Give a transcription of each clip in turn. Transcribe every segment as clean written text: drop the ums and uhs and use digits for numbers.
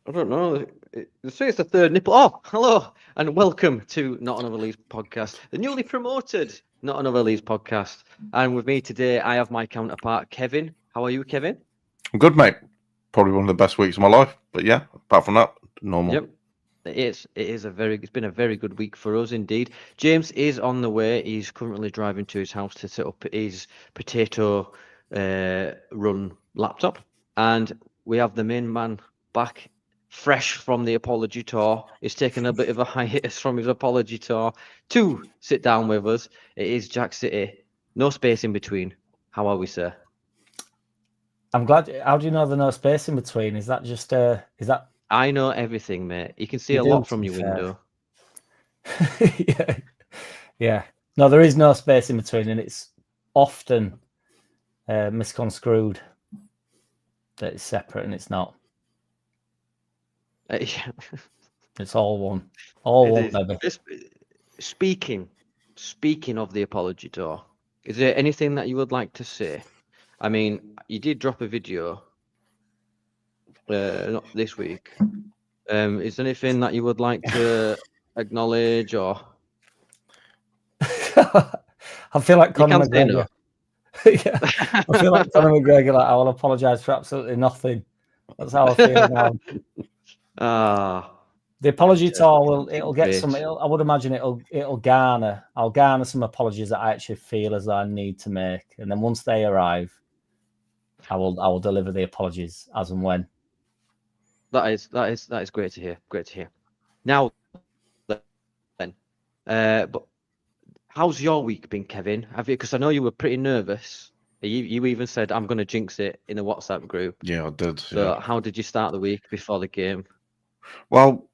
I don't know. They say it's the third nipple. Oh, hello and welcome to Not Another Leeds podcast, the newly promoted Not Another Leeds podcast. And with me today, I have my counterpart, Kevin. How are you, Kevin? I'm good, mate. Probably one of the best weeks of my life. But yeah, apart from that, normal. Yep. It's been a very good week for us indeed. James is on the way. He's currently driving to his house to set up his potato run laptop. And we have the main man back, fresh from the apology tour. He's taken a bit of a hiatus from his apology tour to sit down with us. It is JackCity. No space in between. How are we, sir? I'm glad. How do you know there's no space in between? Is that just is that? I know everything, mate. You can see a lot from your window. Yeah. No, there is no space in between, and it's often misconstrued that it's separate, and it's not. It's all one. All one, baby. Speaking of the apology tour, is there anything that you would like to say? I mean, you did drop a video not this week. Is there anything that you would like to acknowledge or? I feel like Conor McGregor. Yeah, I feel like Conor McGregor. Like, I will apologise for absolutely nothing. That's how I feel now. The apology tour it'll get some. I would imagine it'll garner. I'll garner some apologies that I actually feel as though I need to make, and then once they arrive, I will deliver the apologies as and when. That is great to hear. Great to hear. Now, then, but how's your week been, Kevin? Have you? Because I know you were pretty nervous. You even said I'm going to jinx it in the WhatsApp group. Yeah, I did. So how did you start the week before the game? Well,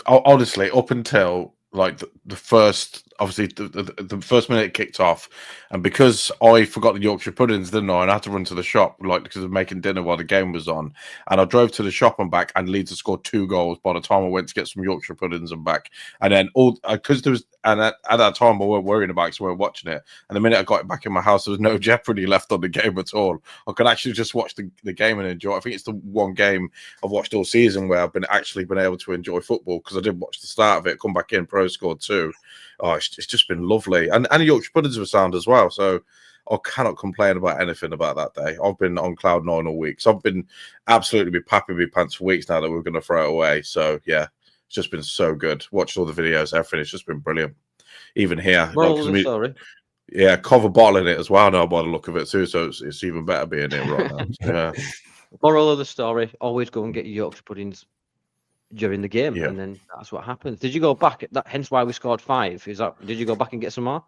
honestly, up until like the first, obviously the first minute it kicked off, and because I forgot the Yorkshire puddings, didn't I? And I had to run to the shop, like, because of making dinner while the game was on. And I drove to the shop and back, and Leeds had scored 2 goals by the time I went to get some Yorkshire puddings and back. And then because there was, and at that time I weren't worrying about it, so we weren't watching it. And the minute I got it back in my house, there was no jeopardy left on the game at all. I could actually just watch the game and enjoy. I think it's the one game I've watched all season where I've been able to enjoy football, because I did watch the start of it, come back in, Pro scored 2. Oh, it's just been lovely. And the Yorkshire puddings were sound as well. So I cannot complain about anything about that day. I've been on cloud 9 all week. So I've been absolutely papping my pants for weeks now that we're going to throw it away. So yeah, it's just been so good. Watched all the videos, everything. It's just been brilliant. Even here. Sorry. Yeah, cover bottle in it as well now by the look of it too. So it's even better being here right now. Yeah. Moral of the story, always go and get your Yorkshire puddings during the game, Yeah. and then that's what happens. Did you go back? Hence why we scored 5. Did you go back and get some more?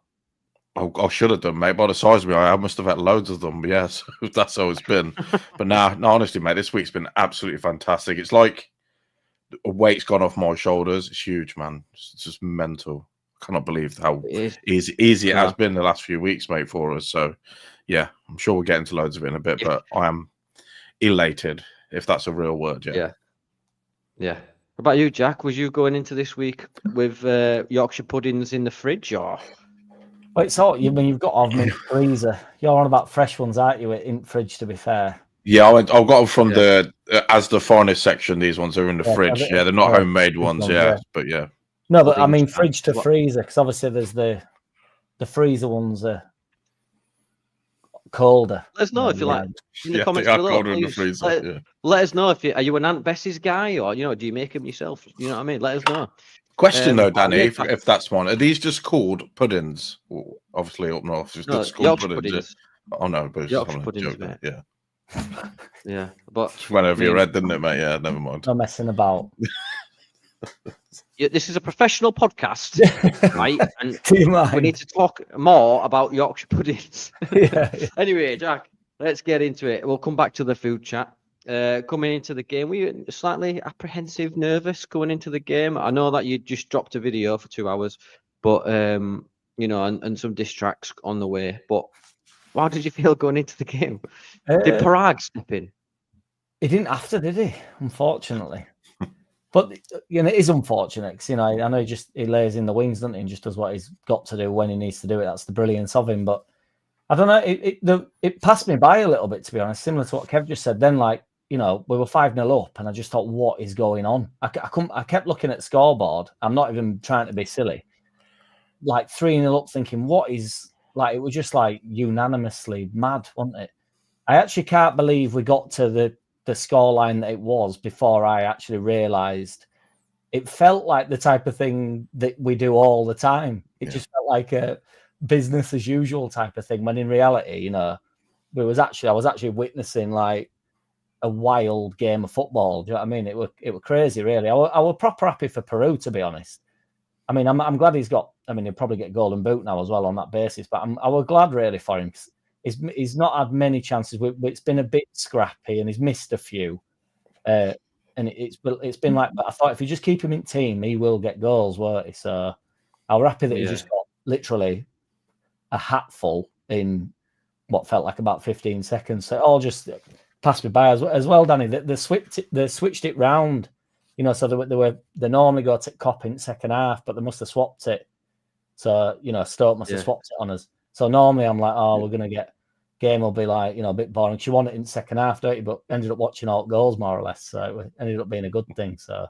I should have done, mate. By the size of me, I must have had loads of them. But yes, that's how it's been. But no, honestly, mate, this week's been absolutely fantastic. It's like a weight's gone off my shoulders. It's huge, man. It's just mental. I cannot believe how easy it has been the last few weeks, mate, for us. So yeah, I'm sure we'll get into loads of it in a bit, but I am elated, if that's a real word. Yeah. What about you, Jack? Was you going into this week with Yorkshire puddings in the fridge, or? Well, it's all you mean. You've got to have them in the freezer. You're on about fresh ones, aren't you? In fridge, to be fair. Yeah, I've got them from the finest section. These ones are in the fridge. Yeah, they're not homemade ones. But yeah. No, but I mean fridge to freezer, because obviously there's the freezer ones are colder. Let us know if you like in the comments below. Let us know are you an Aunt Bessie's guy, or do you make them yourself? You know what I mean? Let us know. Question though, Danny, if that's one, are these just called puddings? Well, obviously up north, it's just called puddings. Oh no, but Yorkshire puddings, mate. Yeah. Yeah, but went over your head, didn't it, mate? Yeah, never mind. No messing about. This is a professional podcast, right? And we need to talk more about Yorkshire puddings. Anyway, Jack, let's get into it. We'll come back to the food chat. Coming into the game, were you slightly apprehensive, nervous going into the game? I know that you just dropped a video for 2 hours, but and some diss tracks on the way. But how did you feel going into the game? Did Parag step in? He didn't have to, did he? Unfortunately. But it is unfortunate because I know he lays in the wings, doesn't he, and just does what he's got to do when he needs to do it. That's the brilliance of him. But I don't know. It passed me by a little bit, to be honest. Similar to what Kev just said. Then, like, we were 5-0 up, and I just thought, what is going on? I kept looking at the scoreboard. I'm not even trying to be silly. Like 3-0 up, thinking, what is, like, it was just like unanimously mad, wasn't it? I actually can't believe we got to the scoreline that it was before I actually realised. It felt like the type of thing that we do all the time. It just felt like a business as usual type of thing, when in reality, I was actually witnessing like a wild game of football. Do you know what I mean? It were crazy, really. I were proper happy for Piro, to be honest. I mean, I'm glad he's got. I mean, he'll probably get golden boot now as well on that basis. But I was glad really for him. He's not had many chances. It's been a bit scrappy, and he's missed a few. And it's been like. But I thought if you just keep him in team, he will get goals, won't he? So I was happy that he just got literally a hatful in what felt like about 15 seconds. So it all just passed me by as well, Danny. They switched it round. So they normally go to Cop in second half, but they must have swapped it. So, Stoke must have swapped it on us. So normally I'm like, we're going to get, game will be like, a bit boring. You want it in second half, don't you? But ended up watching all goals more or less. So it ended up being a good thing. So.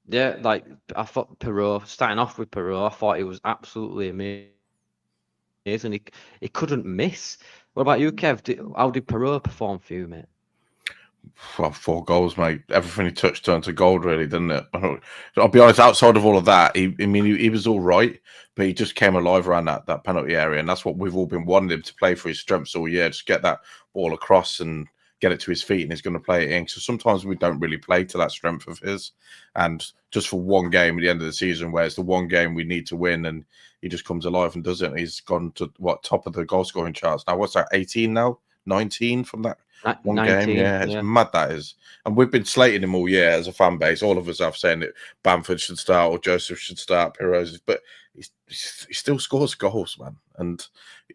Yeah, like I thought starting off with Piro, I thought he was absolutely amazing. He couldn't miss. What about you, Kev? How did Piro perform for you, mate? Well, 4 goals, mate. Everything he touched turned to gold, really, didn't it? I'll be honest, outside of all of that, he was all right, but he just came alive around that penalty area, and that's what we've all been wanting him to play for his strengths all year. Just get that ball across and get it to his feet, and he's going to play it in. So sometimes we don't really play to that strength of his, and just for one game at the end of the season, where it's the one game we need to win, and he just comes alive and does it. And he's gone to top of the goal scoring charts now. What's that? 18 now, 19 from that. One 19, game, it's mad, that is. And we've been slating him all year as a fan base. All of us have saying that Bamford should start or Joseph should start, Piro's, but he still scores goals, man. And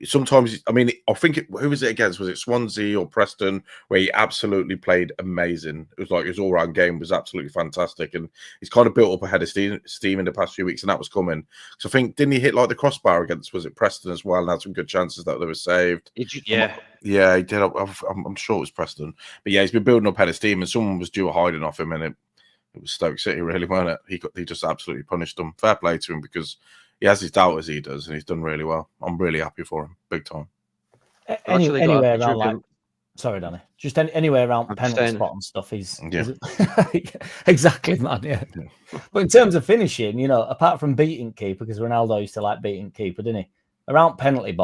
sometimes, I mean, I think who was it against? Was it Swansea or Preston, where he absolutely played amazing? It was like his all-round game was absolutely fantastic, and he's kind of built up a head of steam in the past few weeks, and that was coming. So I think, didn't he hit like the crossbar against, was it Preston as well, and had some good chances that they were saved? Yeah, he did. I'm sure it was Preston, but yeah, he's been building up head of steam, and someone was due a hiding off him, and it was Stoke City, really, wasn't it? He just absolutely punished them. Fair play to him, because he has his doubters, he does, and he's done really well. I'm really happy for him, big time. Anywhere around, like, sorry, Danny, just anywhere around penalty spot and stuff. He's exactly, man. Yeah. But in terms of finishing, apart from beating keeper, because Ronaldo used to like beating keeper, didn't he? Around penalty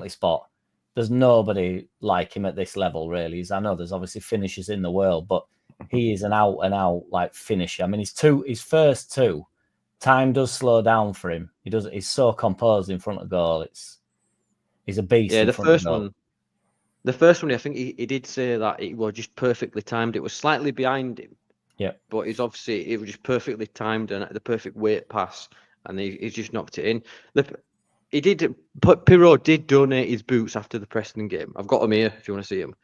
spot, there's nobody like him at this level, really. I know there's obviously finishers in the world, but he is an out and out like finisher. I mean, his first 2. Time does slow down for him. He's so composed in front of goal. He's a beast. Yeah, the first one, I think he did say that it was just perfectly timed. It was slightly behind him. Yeah, but it was just perfectly timed and the perfect weight pass, and he's just knocked it in. Piro did donate his boots after the Preston game. I've got them here if you want to see them.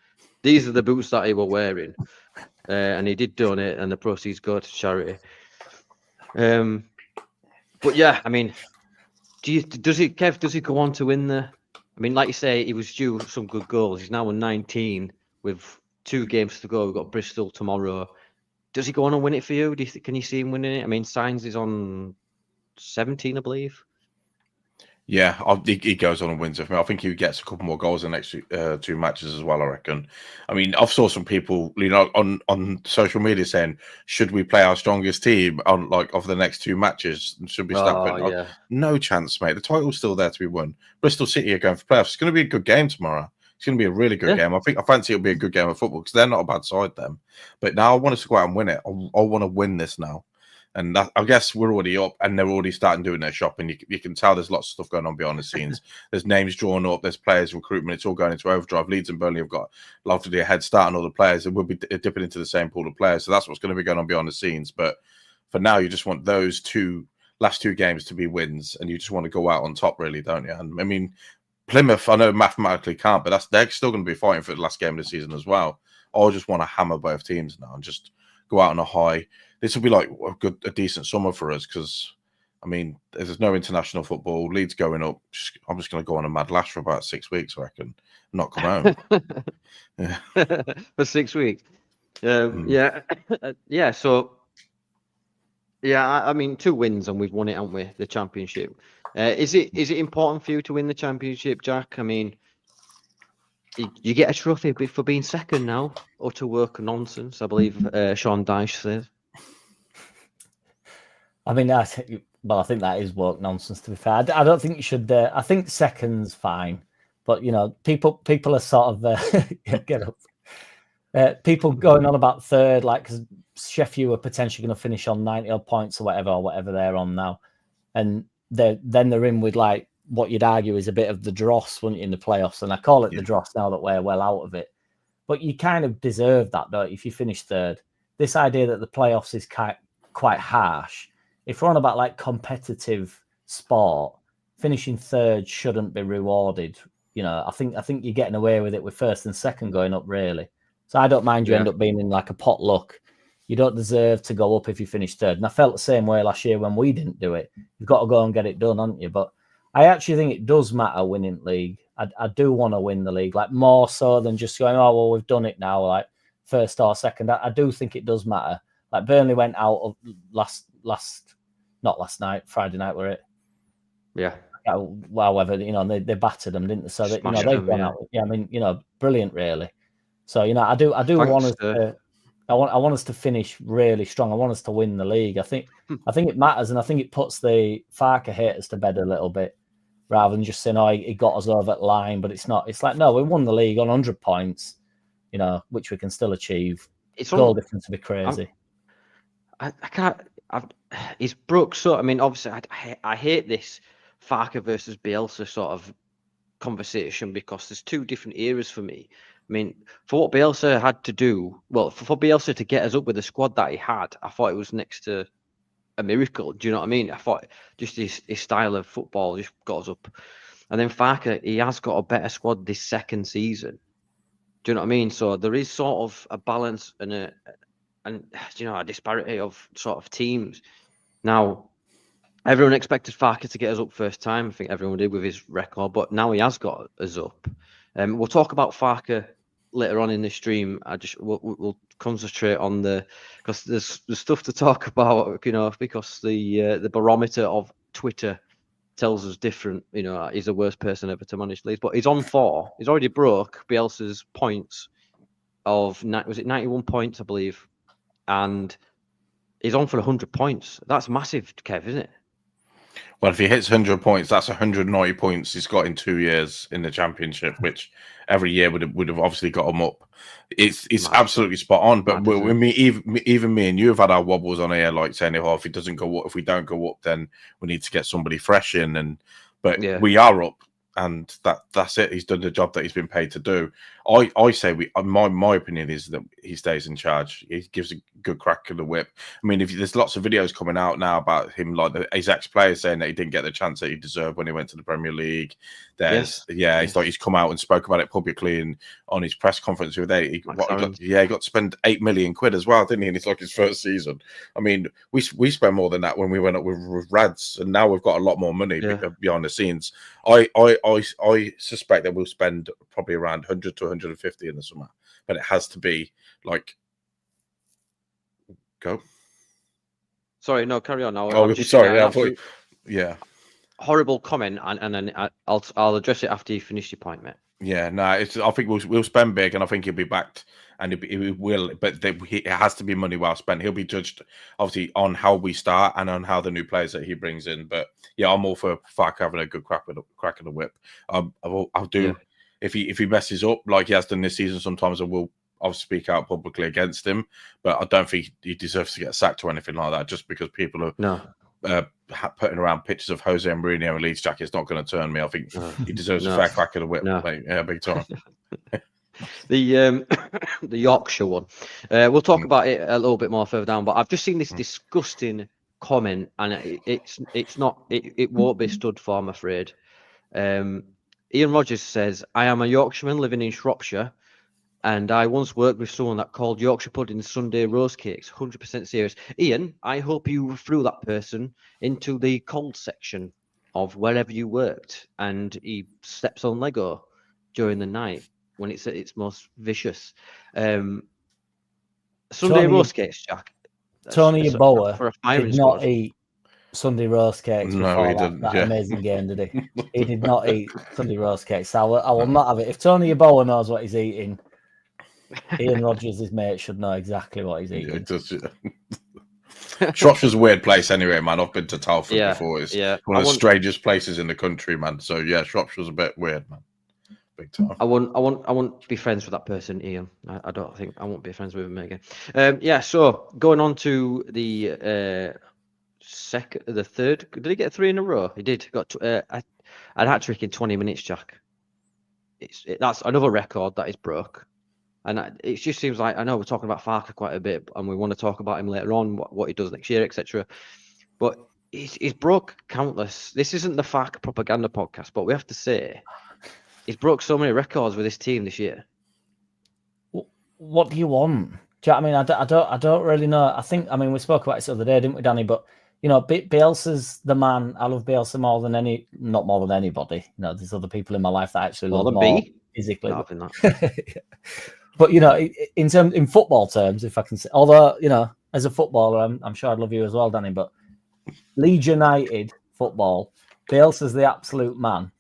These are the boots that he was wearing, and he did donate, and the proceeds go to charity. But yeah, I mean, does he go on to win the? I mean, like you say, he was due some good goals. He's now on 19 with 2 games to go. We've got Bristol tomorrow. Does he go on and win it for you? Can you see him winning it? I mean, Sainz is on 17, I believe. Yeah, he goes on and wins it for me. I think he gets a couple more goals in the next 2 matches as well, I reckon. I mean, I've saw some people, on social media saying, should we play our strongest team on of the next 2 matches? Should we start putting on? No chance, mate. The title's still there to be won. Bristol City are going for playoffs. It's going to be a good game tomorrow. It's going to be a really good game. I fancy it'll be a good game of football, because they're not a bad side, them. But now I want us to go out and win it. I want to win this now. And I guess we're already up, and they're already starting doing their shopping. You can tell there's lots of stuff going on behind the scenes. There's names drawn up, there's players recruitment. It's all going into overdrive. Leeds and Burnley have got lovely a head start on all the players, and we'll be dipping into the same pool of players. So that's what's going to be going on behind the scenes. But for now, you just want those last two games to be wins, and you just want to go out on top, really, don't you? And I mean, Plymouth, I know mathematically can't, but they're still going to be fighting for the last game of the season as well. I just want to hammer both teams now and just go out on a high. This will be like a decent summer for us, because, I mean, there's no international football. Leeds going up. I'm just going to go on a mad lash for about 6 weeks, I reckon. not come home. Yeah. For 6 weeks. Yeah. Yeah. So, yeah, I mean, 2 wins and we've won it, haven't we? The championship. Is it important for you to win the championship, Jack? I mean, you get a trophy for being second now. Utter work nonsense, I believe Sean Dyche says. I mean, I think that is work nonsense, to be fair. I don't think you should. I think second's fine, but people are sort of get up. People going on about third, like because Sheffield are potentially going to finish on 90 odd points or whatever they're on now, and then they're in with like what you'd argue is a bit of the dross, wouldn't you, in the playoffs? And I call it the dross now that we're well out of it. But you kind of deserve that, don't you, if you finish third. This idea that the playoffs is quite harsh. If we're on about like competitive sport, finishing third shouldn't be rewarded. I think you're getting away with it with first and second going up, really. So I don't mind you end up being in like a potluck. You don't deserve to go up if you finish third. And I felt the same way last year when we didn't do it. You've got to go and get it done, haven't you? But I actually think it does matter winning league. I do want to win the league, like more so than just going, oh, well, we've done it now, like first or second. I do think it does matter. Like Burnley went out of not last night, Friday night, were it? Yeah. However, they battered them, didn't they? So that they've gone out. Yeah, I mean, brilliant, really. So I do want us to. I want us to finish really strong. I want us to win the league. I think it matters, and I think it puts the Farke haters to bed a little bit, rather than just saying, "Oh, he got us over the line." But it's not. It's like, no, we won the league on 100 points, which we can still achieve. Goal difference would be crazy. I can't. He's broke. So I mean, obviously, I hate this Farke versus Bielsa sort of conversation because there's 2 different eras for me. I mean, for what Bielsa had to do, well, for Bielsa to get us up with the squad that he had, I thought it was next to a miracle. Do you know what I mean? I thought just his style of football just got us up. And then Farke, he has got a better squad this second season. Do you know what I mean? So there is sort of a balance and a disparity of sort of teams. Now, everyone expected Farke to get us up first time. I think everyone did with his record, but now he has got us up. We'll talk about Farke later on in the stream. We'll concentrate on because there's stuff to talk about, because the barometer of Twitter tells us different. He's the worst person ever to manage Leeds, but he's on 4. He's already broke Bielsa's points of 91 points, I believe, and he's on for 100 points. That's massive, Kev, isn't it? Well, if he hits 100 points, that's 190 points he's got in 2 years in the championship, which every year would have obviously got him up. It's absolutely spot on. But even me and you have had our wobbles on here, like saying, "Oh, if we don't go up, then we need to get somebody fresh in." But we are up, and that's it. He's done the job that he's been paid to do. I say my opinion is that he stays in charge. He gives a good crack of the whip. I mean, there's lots of videos coming out now about him, like his ex-players saying that he didn't get the chance that he deserved when he went to the Premier League. He's come out and spoke about it publicly and on his press conference the other day. He got to spend £8 million as well, didn't he? And it's like his first season. I mean, we spent more than that when we went up with Rads, and now we've got a lot more money behind the scenes. I suspect that we'll spend probably around 100 to 150 in the summer, but it has to be like go. Sorry, no, carry on now. Oh, sorry. Horrible comment, and then I'll address it after you finish your point, mate. Yeah, no, I think we'll spend big, and I think he'll be backed, and he will. But it has to be money well spent. He'll be judged obviously on how we start and on how the new players that he brings in. But yeah, I'm all for Farke having a good crack of the whip. I'll do. Yeah. If he messes up like he has done this season, sometimes I'll speak out publicly against him. But I don't think he deserves to get sacked or anything like that. Just because people are putting around pictures of Jose Mourinho and Leeds jacket is not going to turn me. I think he deserves a fair crack of the whip. Big time. The Yorkshire one. We'll talk about it a little bit more further down. But I've just seen this disgusting comment, and it won't be stood for, I'm afraid. Ian Rogers says, "I am a Yorkshireman living in Shropshire, and I once worked with someone that called Yorkshire pudding Sunday roast cakes. 100% serious." Ian, I hope you threw that person into the cold section of wherever you worked, and he steps on Lego. during the night when it's at its most vicious. Sunday roast cakes, Jack. Tony Yeboah for a firing did not squad. eat Sunday roast cakes before that amazing game, did he? He did not eat Sunday roast cakes. So I will not have it. If Tony Yeboah knows what he's eating, Ian Rodgers, his mate, should know exactly what he's eating. Shropshire's a weird place anyway, man. I've been to Telford before. It's one of the strangest places in the country, man. So yeah, Shropshire's a bit weird, man. Big time. I won't be friends with that person, Ian. I don't think I won't be friends with him again. So going on to the third. Did he get 3 in a row? He did. Got a hat-trick in 20 minutes, Jack. That's another record that is broke. And it just seems like, I know we're talking about Farke quite a bit, and we want to talk about him later on, what he does next year, etc. But he's broke countless. This isn't the Farke propaganda podcast, but we have to say he's broke so many records with this team this year. What do you want? Do you know what I mean? I don't really know. We spoke about it the other day, didn't we, Danny? But Bielsa's the man. I love Bielsa not more than anybody. There's other people in my life that I actually love more physically. But in football terms, if I can say, although as a footballer, I'm sure I'd love you as well, Danny. But Leeds United football, Bielsa's the absolute man.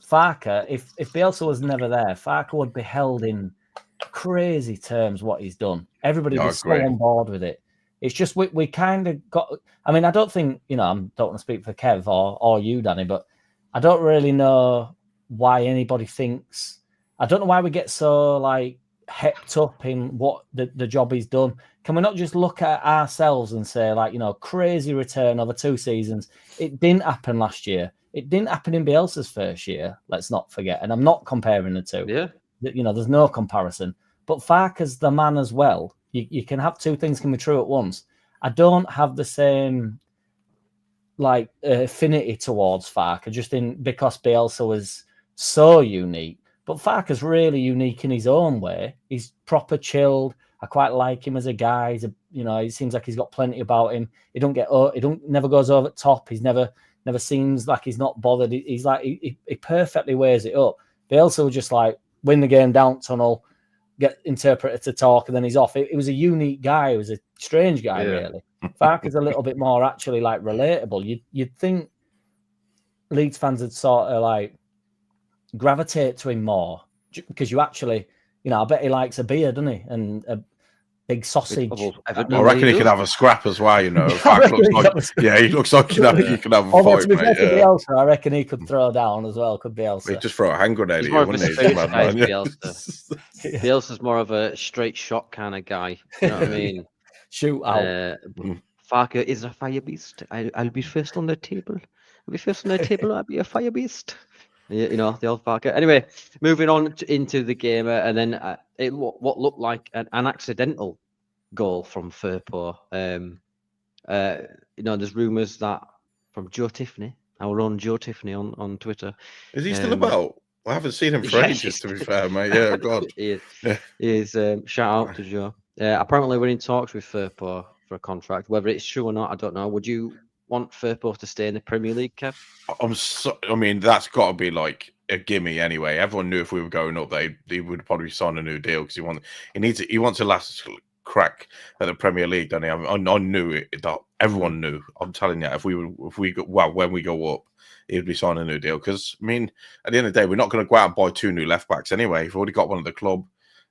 Farke, if Bielsa was never there, Farke would be held in crazy terms what he's done. Everybody was so on board with it. It's just we kind of got. I don't think I don't want to speak for Kev or you, Danny, but I don't really know why anybody thinks. I don't know why we get so hepped up in what the job he's done. Can we not just look at ourselves and say crazy return over 2 seasons? It didn't happen last year. It didn't happen in Bielsa's first year. Let's not forget. And I'm not comparing the two. Yeah. There's no comparison. But Farke's the man as well. You can have 2 things can be true at once. I don't have the same affinity towards Farke because Bielsa was so unique. But Farke's really unique in his own way. He's proper chilled. I quite like him as a guy. He seems like he's got plenty about him. He never goes over the top. He's never seems like he's not bothered. He's he perfectly weighs it up. Bielsa would just win the game down tunnel, get interpreter to talk, and then he's off. It was a unique guy. It was a strange guy, really. Farke's a little bit more actually relatable. You'd think Leeds fans would sort of gravitate to him more because you actually, I bet he likes a beer, doesn't he? And a big sausage. I reckon he could have a scrap as well, he looks like you could have a fight, mate. Bielsa, I reckon he could throw down as well, could Bielsa. He'd just throw a hand grenade at you, wouldn't he? Bielsa's more of a straight shot kind of guy. You know what I mean? Shoot out. Farke is a fire beast. I'll be first on the table. I'll be a fire beast. The old Farke. Anyway, moving on into the game, and then what looked like an accidental goal from Firpo. There's rumours that from Joe Tiffany, our own Joe Tiffany on Twitter. Is he still about? I haven't seen him for ages, to be fair, mate. Yeah, God. He is. Shout out to Joe. Apparently, we're in talks with Firpo for a contract. Whether it's true or not, I don't know. Would you want Firpo to stay in the Premier League, Kev? That's got to be a gimme anyway. Everyone knew if we were going up, they would probably sign a new deal because he wants a last crack at the Premier League, doesn't he? I knew it. Everyone knew. I'm telling you, when we go up, he would be signing a new deal because at the end of the day, we're not going to go out and buy 2 new left backs anyway. If we've already got one at the club,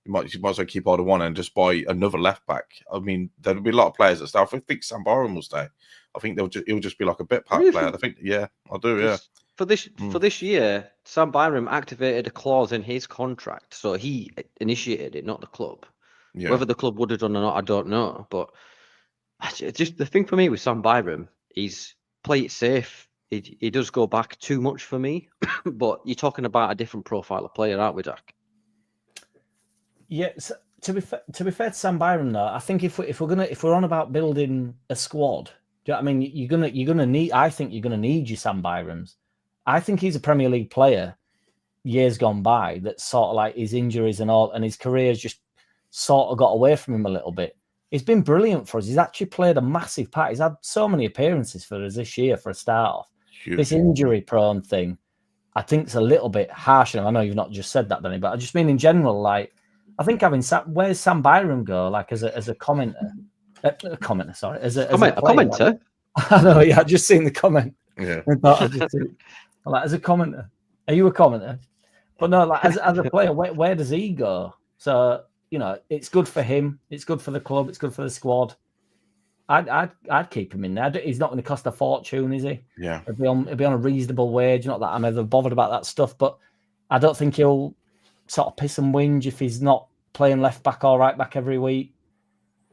you might as well keep hold of one and just buy another left back. There'll be a lot of players that stay. I think Sam Byram will stay. I think he'll just be like a bit part player. I think, I do, yeah. For this year, Sam Byram activated a clause in his contract, so he initiated it, not the club. Yeah. Whether the club would have done or not, I don't know. But just the thing for me with Sam Byram, he's play it safe. He does go back too much for me, but you're talking about a different profile of player, aren't we, Jack? Yeah. So to be fair to Sam Byram, though, I think if we're on about building a squad. Do you know what I mean? You're gonna need. I think you're gonna need your Sam Byrams. I think he's a Premier League player. Years gone by, that sort of his injuries and all, and his career's just sort of got away from him a little bit. He's been brilliant for us. He's actually played a massive part. He's had so many appearances for us this year for a start off. This injury-prone thing, I think it's a little bit harsh. And I know you've not just said that, Benny, but I just mean in general, like, I think having where's Sam Byram go, like, as a commenter? As a commenter? Like, I know, yeah, I've just seen the comment. Yeah. Like, as a commenter, are you a commenter? But no, like, as a player, where does he go? So, you know, it's good for him. It's good for the club. It's good for the squad. I'd keep him in there. He's not going to cost a fortune, is he? Yeah. It'll be on a reasonable wage. Not that I'm ever bothered about that stuff, but I don't think he'll sort of piss and whinge if he's not playing left back or right back every week.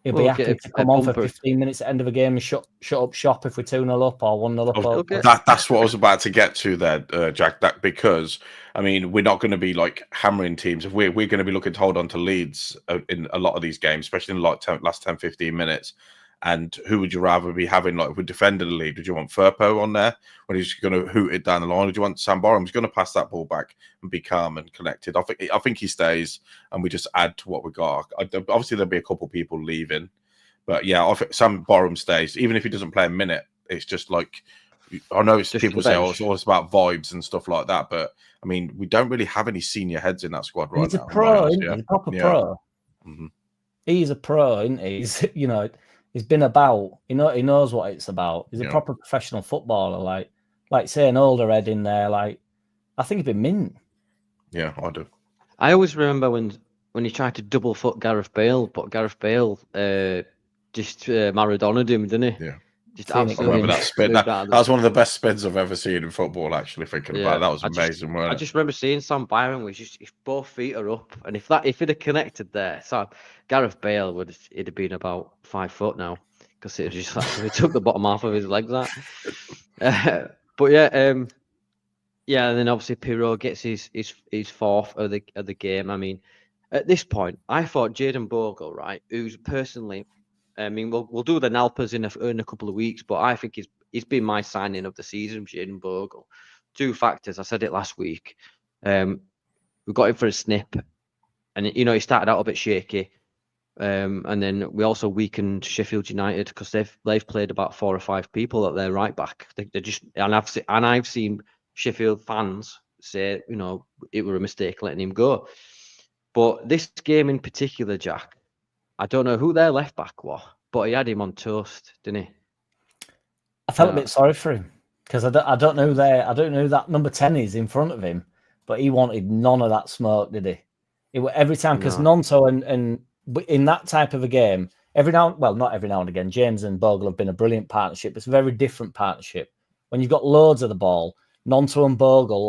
He'll be happy to come on for 15 minutes at the end of a game and shut up shop if we're 2-0 up or 1-0 up. That's what I was about to get to there, Jack. That because I mean we're not going to be like hammering teams. If we're going to be looking to hold on to leads in a lot of these games, especially in the last 10-15 minutes. And who would you rather be having? Like, if we're defending the lead, would you want Firpo on there when he's going to hoot it down the line? Would you want Sam Byram? He's going to pass that ball back and be calm and collected. I think he stays, and we just add to what we got. Obviously, there'll be a couple people leaving, but yeah, I think Sam Byram stays, even if he doesn't play a minute. It's just like, I know it's just people say, "Oh, it's all about vibes and stuff like that," but I mean, we don't really have any senior heads in that squad right now. He's a pro, isn't he? He's a proper pro. Mm-hmm. He's a pro, isn't he? He's, you know. He's been about, he knows what it's about. He's a proper professional footballer, like say an older head in there. Like, I think he'd be mint. Yeah, I do. I always remember when he tried to double foot Gareth Bale, but Gareth Bale just Maradona'd him, didn't he? Yeah. Just absolutely. I remember that spin. That was one of the best spins I've ever seen in football. Actually, thinking about it, that was amazing. I just remember seeing Sam Byram was just, if both feet are up, and if it had connected there, so Gareth Bale it'd have been about 5 foot now, because it just like, he took the bottom half of his legs out. But yeah, and then obviously Piro gets his fourth of the game. I mean, at this point, I thought Jaden Bogle, right, who's personally. I mean, we'll do the Nalpas in a couple of weeks, but I think he's been my signing of the season, Jaden Bogle. 2 factors. I said it last week. We got him for a snip, and he started out a bit shaky, and then we also weakened Sheffield United because they've played about 4 or 5 people at their right back. They just I've seen Sheffield fans say, it were a mistake letting him go. But this game in particular, Jack. I don't know who their left back was, but he had him on toast, didn't he? I felt a bit sorry for him because I don't know who that number 10 is in front of him, but he wanted none of that smoke, did he? Every time, because Nonto and in that type of a game, not every now and again, James and Bogle have been a brilliant partnership. It's a very different partnership. When you've got loads of the ball, Nonto and Bogle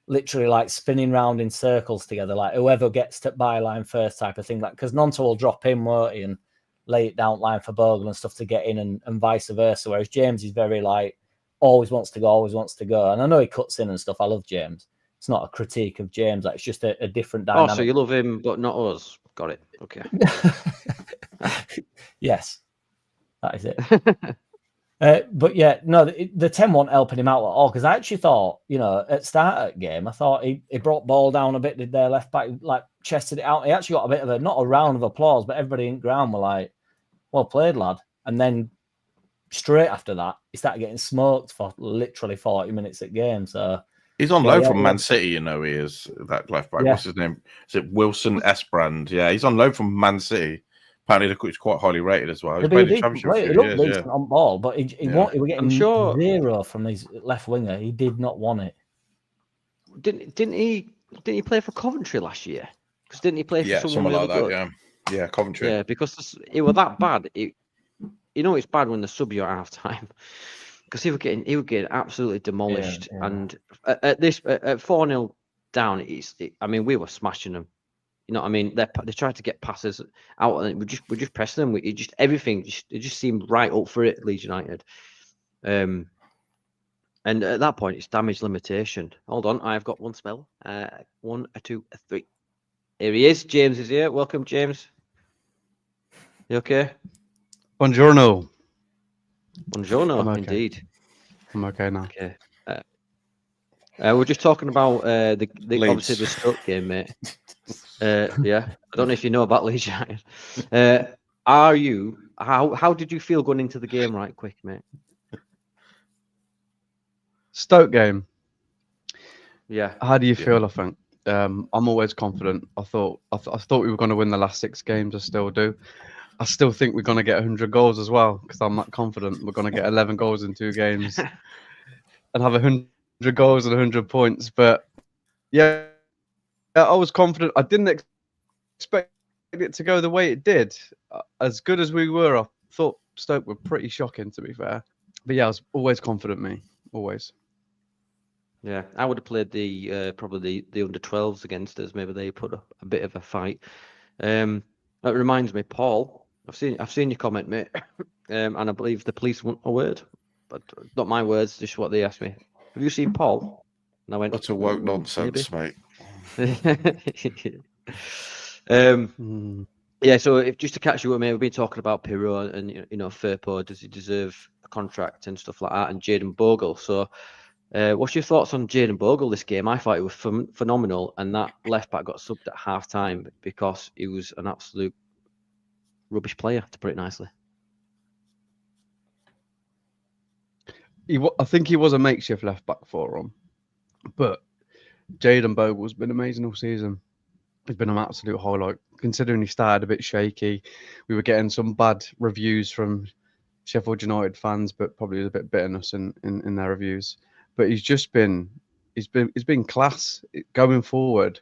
literally spinning round in circles together, like whoever gets to byline first type of thing. Like, because Nonto will drop in, won't he, and lay it down line for Bogle and stuff to get in, and vice versa. Whereas James is very always wants to go. And I know he cuts in and stuff. I love James. It's not a critique of James. It's just a different dynamic. Oh, so you love him, but not us. Got it. Okay. Yes, that is it. But yeah, no, the 10 wasn't helping him out at all, because I actually thought, at start of the game, I thought he brought ball down a bit, did their left back, chested it out. He actually got a bit of not a round of applause, but everybody in ground were like, well played, lad. And then straight after that, he started getting smoked for literally 40 minutes at game. So he's on loan from Man City, he is, that left back. Yeah. What's his name? Is it Wilson Esbrand? Yeah, he's on loan from Man City. Apparently, he's quite highly rated as well. He's played the Championship. He looked decent on ball, but he were getting zero from his left winger. He did not want it. Didn't he play for Coventry last year? Because didn't he play for someone really like good? that? Yeah, Coventry. Yeah, because it was that bad. It's bad when the sub you at half time, because he was getting absolutely demolished. Yeah. And at 4-0 down, we were smashing them. They tried to get passes out, and we just pressing them. It just seemed right up for it, Leeds United. And at that point, it's damage limitation. Hold on, I've got one spell. 1, 2, 3. Here he is. James is here. Welcome, James. You okay? Buongiorno. Buongiorno, okay. Indeed. I'm okay now. Okay. We're just talking about the obviously the Stoke game, mate. Yeah, I don't know if you know about Leeds United. How did you feel going into the game, right quick, mate? Stoke game. Yeah. How do you feel? I think I'm always confident. I thought we were going to win the last 6 games. I still do. I still think we're going to get 100 goals as well because I'm that confident. We're going to get 11 goals in 2 games and have 100 goals and 100 points. But yeah, I was confident. I didn't expect it to go the way it did. As good as we were, I thought Stoke were pretty shocking, to be fair. But yeah, I was always confident, me. Always. Yeah, I would have played the probably the under 12s against us. Maybe they put up a bit of a fight. That reminds me, Paul. I've seen your comment, mate, and I believe the police want a word, but not my words. Just what they asked me. Have you seen Paul? And I went, That's a woke nonsense, mate. Yeah. So just to catch you up, mate, we've been talking about Piro and Firpo. Does he deserve a contract and stuff like that? And Jaden Bogle. So. What's your thoughts on Jaden Bogle this game? I thought it was phenomenal, and that left back got subbed at half time because he was an absolute rubbish player, to put it nicely. I think he was a makeshift left back for him, but Jaden Bogle's been amazing all season. He's been an absolute highlight, considering he started a bit shaky. We were getting some bad reviews from Sheffield United fans, but probably a bit bitterness in their reviews. But he's been class going forward.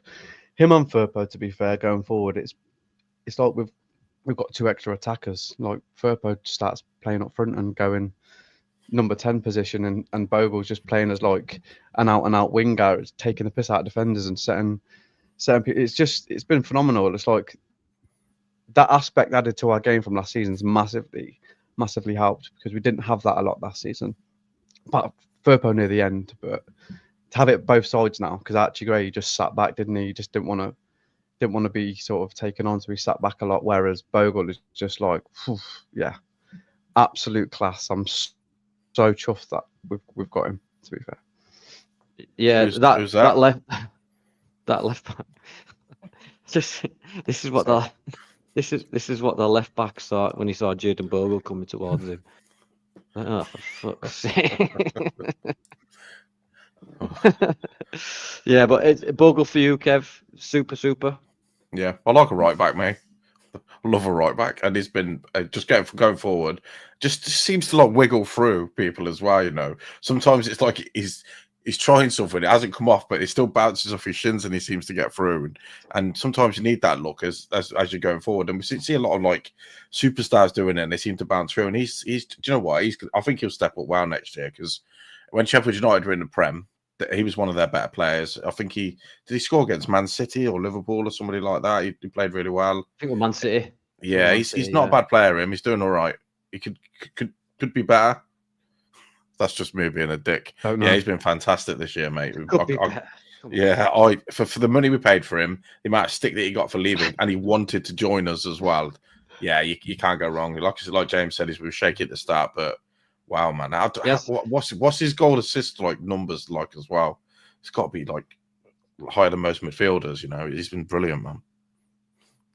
Him and Firpo, to be fair, going forward, it's like we've got 2 extra attackers. Like Firpo starts playing up front and going number 10 position, and Bogle's just playing as like an out winger, taking the piss out of defenders and setting. It's been phenomenal. It's like that aspect added to our game from last season's massively helped because we didn't have that a lot last season. But Firpo near the end, but to have it both sides now, because Archie Gray just sat back, didn't he? He just didn't want to be sort of taken on, so he sat back a lot. Whereas Bogle is just like, yeah, absolute class. I'm so chuffed that we've got him. To be fair, yeah, that left back. Just this is what the left back saw when he saw Jaden Bogle coming towards him. Oh, for fuck's sake. Yeah, but it's Bogle for you, Kev. Super. Yeah, I like a right back, mate. I love a right back, and he's been just going forward. Just seems to like wiggle through people as well. Sometimes it's like he's trying something, it hasn't come off, but it still bounces off his shins, and he seems to get through. And sometimes you need that look as you're going forward. And we see a lot of like superstars doing it, and they seem to bounce through. And he's do you know what? I think he'll step up well next year, because when Sheffield United were in the Prem, he was one of their better players. I think did he score against Man City or Liverpool or somebody like that? He played really well. I think with Man City. Yeah, he's not a bad player. He's doing all right. He could be better. That's just me being a dick. Yeah, he's been fantastic this year, mate. For the money we paid for him, the amount of stick that he got for leaving, and he wanted to join us as well. Yeah, you can't go wrong. Like James said, we were shaky at the start, but wow, man. What's his goal assist like numbers like as well? It's got to be like higher than most midfielders. He's been brilliant, man.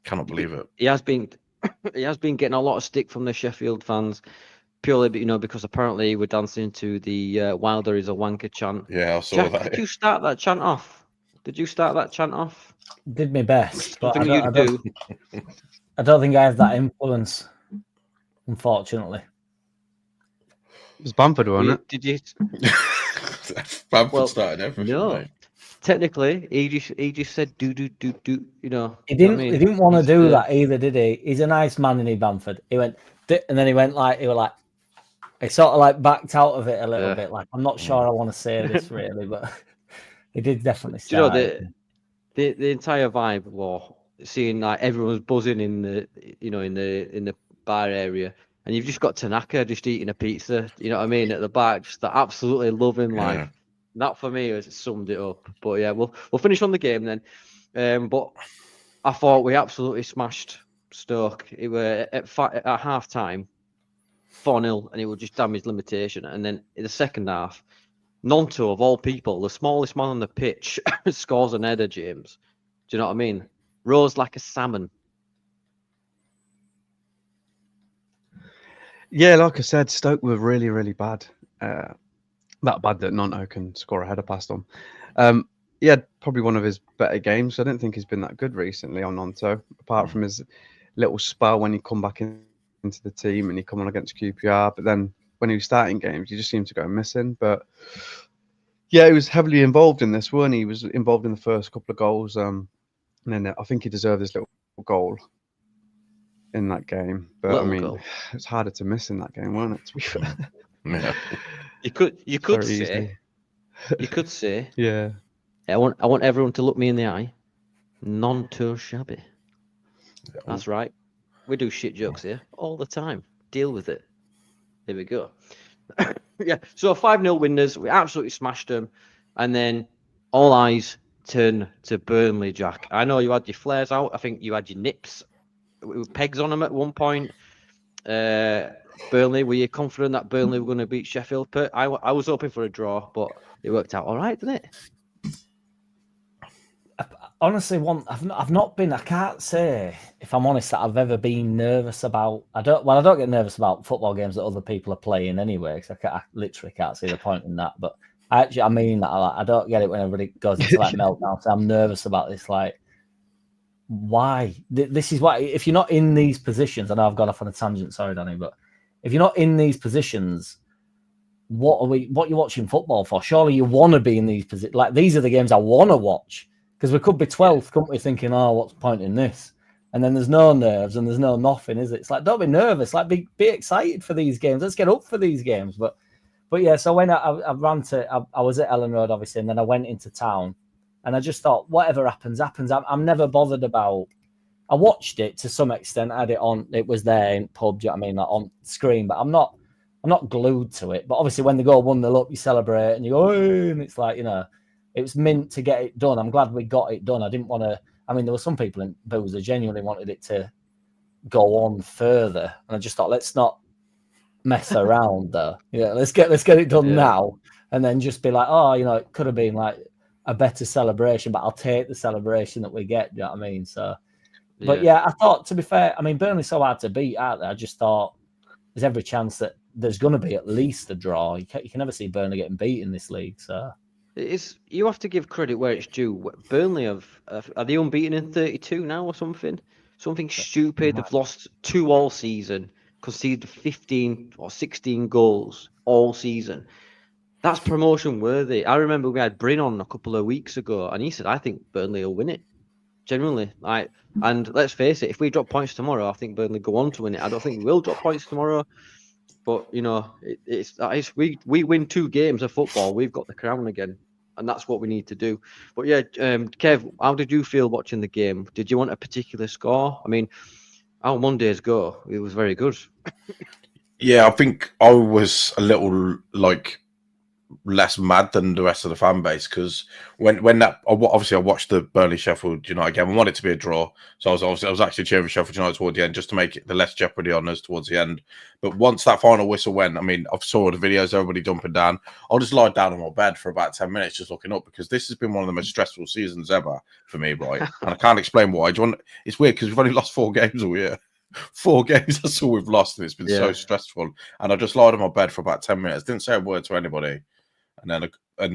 Cannot believe it. He has been getting a lot of stick from the Sheffield fans. Purely, because apparently we're dancing to the Wilder is a wanker chant. Yeah, I saw that. Did you start that chant off? Did my best, but I don't think I have that influence, unfortunately. It was Bamford, wasn't it? Did you? Bamford started everything. No, mate. Technically, he just said do. He didn't want to do that either, did he? He's a nice man, isn't he, Bamford? He went, and then he was like. He sort of like backed out of it a little bit. Like, I'm not sure I want to say this really, but he did definitely start. The entire vibe was seeing like everyone's buzzing in the bar area, and you've just got Tanaka just eating a pizza. You know what I mean, at the back, just absolutely loving life. That for me has summed it up. But yeah, we'll finish on the game then. But I thought we absolutely smashed Stoke. It were at half time. 4-0, and it would just damage limitation. And then in the second half, Nonto, of all people, the smallest man on the pitch, scores an header, James. Do you know what I mean? Rose like a salmon. Yeah, like I said, Stoke were really, really bad. That bad that Nonto can score a header past them. he had probably one of his better games. I don't think he's been that good recently on Nonto, apart from his little spell when he come back into the team and he come on against QPR. But then when he was starting games, he just seemed to go missing. But yeah, he was heavily involved in this one. He was involved in the first couple of goals. And then I think he deserved his little goal in that game. But little I mean, goal. it's harder to miss in that game, wasn't it? To be fair. Yeah. You could say, easily. you could say, Yeah. I want everyone to look me in the eye. None too shabby. That's right. We do shit jokes here all the time. Deal with it. Here we go. Yeah. So 5-0 winners. We absolutely smashed them, and then all eyes turn to Burnley. Jack, I know you had your flares out. I think you had your nips with pegs on them at one point. Burnley, were you confident that Burnley were going to beat Sheffield? I was hoping for a draw, but it worked out all right, didn't it? Honestly, I've not been. I can't say, if I'm honest, that I've ever been nervous about. I don't get nervous about football games that other people are playing anyway, because I literally can't see the point in that. But I mean that. I don't get it when everybody goes into like meltdown. So I'm nervous about this. Like, why? This is why. If you're not in these positions, I know I've gone off on a tangent. Sorry, Danny, but if you're not in these positions, what you're watching football for? Surely you want to be in these positions. Like, these are the games I want to watch. Because we could be 12th, couldn't we, thinking, oh, what's the point in this? And then there's no nerves and there's no nothing, is it? It's like, don't be nervous. Like, be excited for these games. Let's get up for these games. But yeah, so when I was at Ellen Road, obviously, and then I went into town, and I just thought, whatever happens. I'm never bothered about. I watched it to some extent. I had it on. It was there in pub. Do you know what I mean? Like on screen, but I'm not glued to it. But obviously, when they go 1-0 up, you celebrate and you go, oh, and it's like, you know. It was meant to get it done. I'm glad we got it done. I didn't want to. I mean, there were some people in Booze that genuinely wanted it to go on further, and I just thought, let's not mess around, though. Yeah, let's get it done now, and then just be like, oh, you know, it could have been like a better celebration, but I'll take the celebration that we get. Do you know what I mean? So, but yeah, I thought, to be fair, I mean, Burnley's so hard to beat out there. I just thought there's every chance that there's going to be at least a draw. You can never see Burnley getting beat in this league, so. You have to give credit where it's due. Burnley are they unbeaten in 32 now or something? Something stupid. They've lost 2 all season, conceded 15 or 16 goals all season. That's promotion worthy. I remember we had Bryn on a couple of weeks ago, and he said, I think Burnley will win it. Genuinely. And let's face it, if we drop points tomorrow, I think Burnley go on to win it. I don't think we will drop points tomorrow. But, you know, we win 2 games of football. We've got the crown again. And that's what we need to do. But yeah, Kev, how did you feel watching the game? Did you want a particular score? I mean, how Mondays go? It was very good. Yeah, I think I was a little like less mad than the rest of the fan base, because when that obviously I watched the Burnley Sheffield United game. I wanted it to be a draw, so I was actually cheering for Sheffield United towards the end, just to make it the less jeopardy on us towards the end. But once that final whistle went, I mean, I saw the videos, everybody jumping down. I just lied down on my bed for about 10 minutes just looking up, because this has been one of the most stressful seasons ever for me, right? And I can't explain why. It's weird because we've only lost 4 games all year. 4 games, that's all we've lost, and it's been so stressful. And I just lied on my bed for about 10 minutes, didn't say a word to anybody. And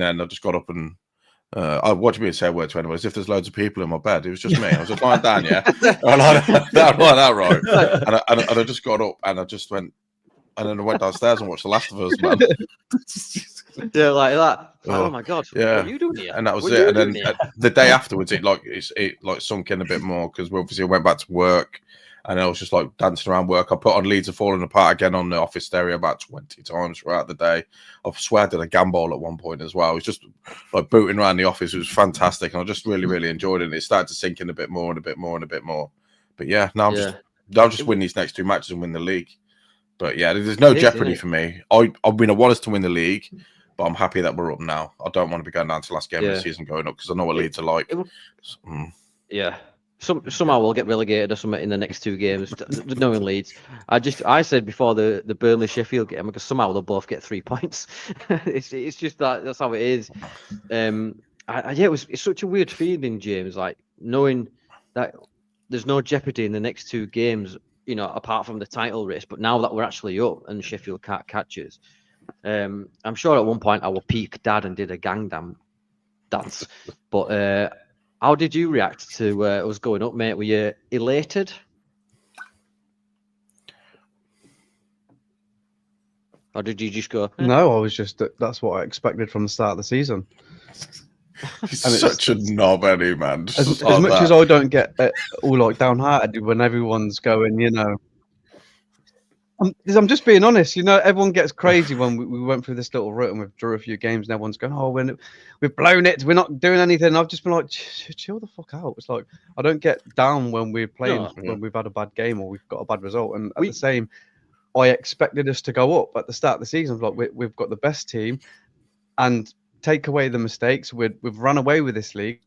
then I just got up and what do you mean say a word to anyone? As if there's loads of people in my bed. It was just me. I was just lying down, yeah. I lied down like that, right? And I just got up and I just went, and then I went downstairs and watched The Last of Us, man. Yeah, like that. Oh my god! Yeah, what are you doing here? And that was it. And then the day afterwards, it sunk in a bit more, because we obviously went back to work. And I was just like dancing around work. I put on Leeds Are Falling Apart again on the office stereo about 20 times throughout the day. I swear I did a gambol at one point as well. I was just like booting around the office. It was fantastic. And I just really, really enjoyed it. And it started to sink in a bit more and a bit more and a bit more. But yeah, now I'll just win these next 2 matches and win the league. But yeah, there's no jeopardy for me. I want us to win the league, but I'm happy that we're up now. I don't want to be going down to the last game of the season going up, because I know what Leeds are like. Yeah. Somehow we'll get relegated or something in the next 2 games, knowing Leeds. I said before the Burnley Sheffield game, because somehow they'll both get 3 points. it's just that's how it is. It's such a weird feeling, James, like knowing that there's no jeopardy in the next 2 games, you know, apart from the title race. But now that we're actually up and Sheffield can't catch us, I'm sure at one point I will peak dad and did a gang dance. But how did you react to us going up, mate? Were you elated? Or did you just go? No, I was just that's what I expected from the start of the season. He's such a knob, Eddie, man. As much as I don't get all like downhearted when everyone's going, you know. I'm just being honest, you know, everyone gets crazy when we went through this little route and we've drew a few games and everyone's going, oh, we've blown it, we're not doing anything. I've just been like, chill the fuck out. It's like, I don't get down when we're playing, when we've had a bad game or we've got a bad result. And at the same, I expected us to go up at the start of the season. Like, we've got the best team and take away the mistakes. We've run away with this league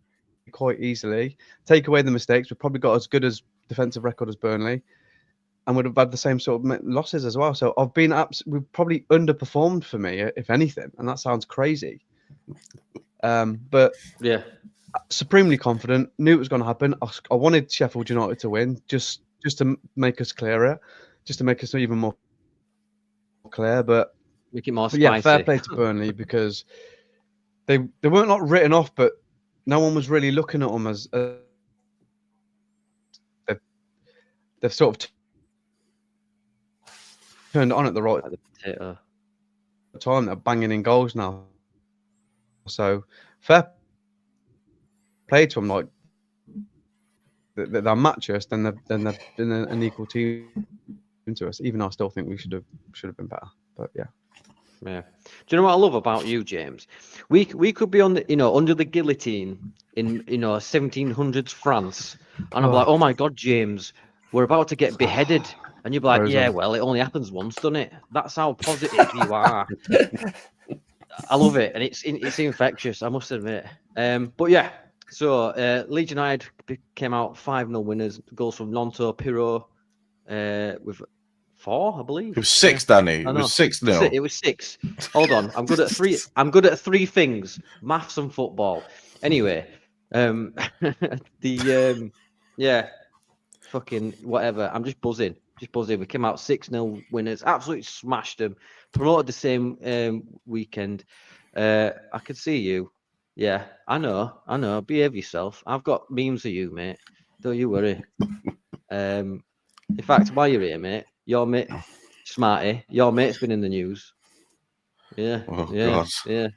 quite easily. Take away the mistakes. We've probably got as good as defensive record as Burnley. And would have had the same sort of losses as well. So we've probably underperformed for me, if anything. And that sounds crazy. But yeah, supremely confident. Knew it was going to happen. I wanted Sheffield United to win, just to make us clearer, just to make us even more clear. But make it more spicy. Yeah, fair play to Burnley because they weren't not written off, but no one was really looking at them as they've sort of turned on at the right time. They're banging in goals now. So fair play to them. Like they'll match us, then they've been an equal team to us. Even though I still think we should have been better. But yeah. Yeah. Do you know what I love about you, James? We could be on the under the guillotine in 1700s France, and I'm like, oh my God, James, we're about to get beheaded. And you'd be like, yeah, well, it only happens once, doesn't it? That's how positive you are. I love it. And it's infectious, I must admit. But yeah, so Leeds United came out 5-0 winners. Goals from Nonto, Piro, with 4, I believe. It was 6, Danny. It was 6-0. It was 6. Hold on. I'm good at 3 things. Maths and football. Anyway, yeah, fucking whatever. I'm just buzzing. We came out 6-0 winners. Absolutely smashed them. Promoted the same weekend. I could see you. Yeah, I know. Behave yourself. I've got memes of you, mate. Don't you worry. In fact, while you're here, mate, your mate, Smarty, your mate's been in the news. Yeah. Oh, yeah. God. Yeah.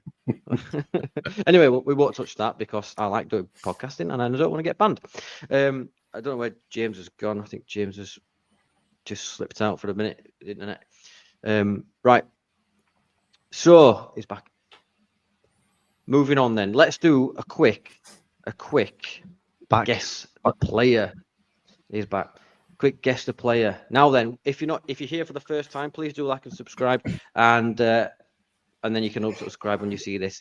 Anyway, we won't touch that because I like doing podcasting and I don't want to get banned. I don't know where James has gone. I think James has just slipped out for a minute. The internet. Right. So he's back. Moving on then. Let's do a quick guess a player. He's back. Quick guess the player. Now then, if you're here for the first time, please do like and subscribe, and then you can unsubscribe when you see this.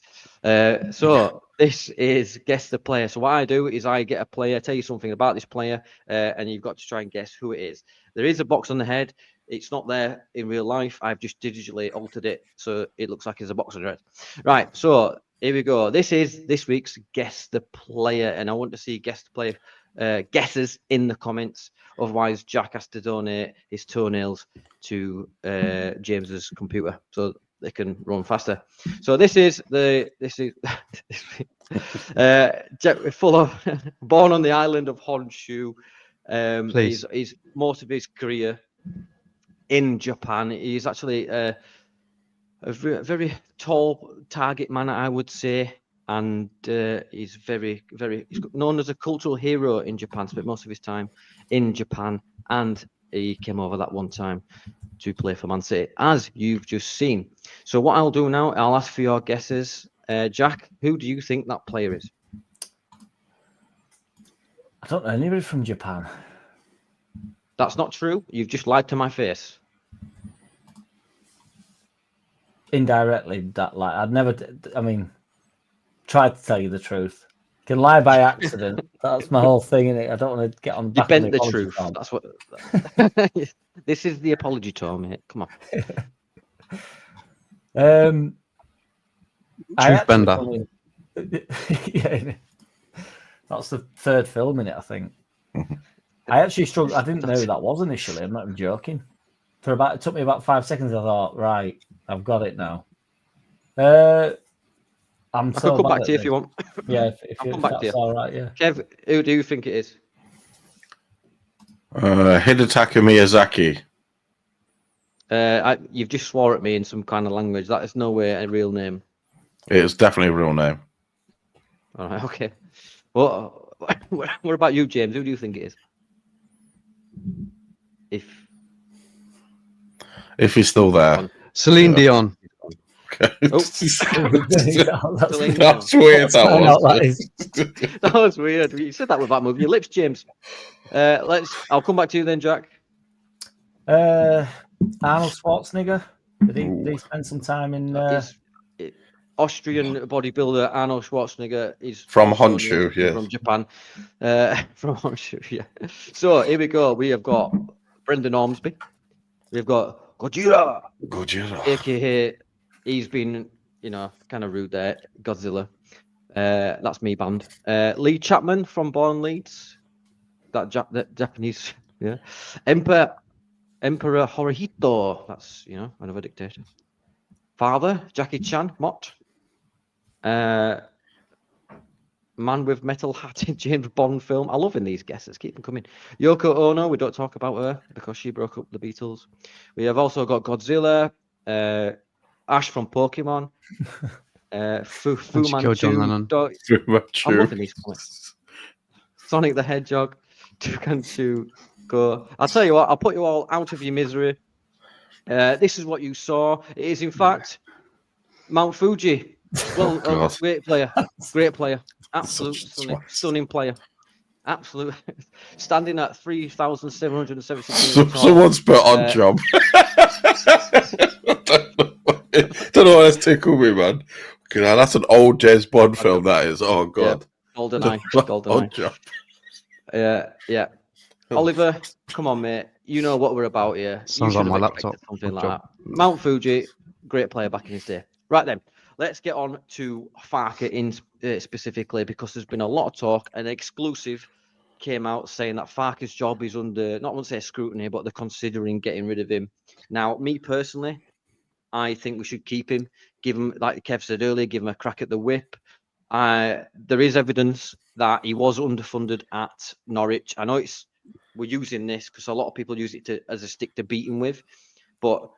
So this is guess the player. So what I do is I get a player, tell you something about this player, and you've got to try and guess who it is. There is a box on the head. It's not there in real life. I've just digitally altered it so it looks like there's a box on the head. Right. So here we go. This is this week's guess the player, and I want to see guess the player guesses in the comments. Otherwise, Jack has to donate his toenails to James's computer so they can run faster. So this is full of born on the island of Honshu. He's most of his career in Japan. He's actually a very tall target man, I would say. And he's he's known as a cultural hero in Japan. Spent most of his time in Japan, and he came over that one time to play for Man City, as you've just seen. So what I'll do now, I'll ask for your guesses. Jack, who do you think that player is? I don't know anybody from Japan. That's not true. You've just lied to my face. Indirectly, tried to tell you the truth. Can lie by accident. That's my whole thing, innit? I don't want to get on back. You bent the truth. Time. That's what. This is the apology tour, mate. Come on. Truth bender. Yeah, that's the third film in it, I think. I actually struggled. I didn't know who that was initially. I'm not even joking. It took me about 5 seconds. I thought, right, I've got it now. I could come back to you if you want. Yeah, if that's all right. Yeah. Kev, who do you think it is? Hidetaka Miyazaki. You've just swore at me in some kind of language. That is no way a real name. It's definitely a real name. All right, okay. Well, what about you, James? Who do you think it is? If he's still there. Celine Dion. Okay. Oh. That's weird. That was weird. You said that without moving your lips, James. I'll come back to you then, Jack. Arnold Schwarzenegger. Did he spend some time in? Austrian bodybuilder Arnold Schwarzenegger is from Honshu, yeah, from Japan. From Honshu, yeah. So here we go. We have got Brendan Ormsby. We've got Gojira, aka he's been, kind of rude there. Godzilla. That's me banned. Lee Chapman from Born Leeds. That Japanese, yeah. Emperor Hirohito. That's another dictator. Father Jackie Chan Mott. Man with metal hat in James Bond film. I love in these guesses. Keep them coming. Yoko Ono. We don't talk about her because she broke up the Beatles. We have also got Godzilla. Ash from Pokemon. Fu Manchu. I'm loving these comments. Sonic the Hedgehog. Tukanchu. Go. I'll tell you what. I'll put you all out of your misery. This is what you saw. It is in fact Mount Fuji. Well, great player, absolute stunning player, absolute standing at 3,776. Someone's put on job. Don't know why that's tickled me, man. Okay, now that's an old James Bond film. That is. Oh God. Yeah. GoldenEye. Yeah. Oliver, come on, mate. You know what we're about here. Sounds like my laptop. Something like that. Mount Fuji, great player back in his day. Right then. Let's get on to Farke specifically, because there's been a lot of talk. An exclusive came out saying that Farke's job is under, not want to say scrutiny, but they're considering getting rid of him. Now, me personally, I think we should keep him, give him, like Kev said earlier, give him a crack at the whip. There is evidence that he was underfunded at Norwich. I know we're using this because a lot of people use it as a stick to beat him with, but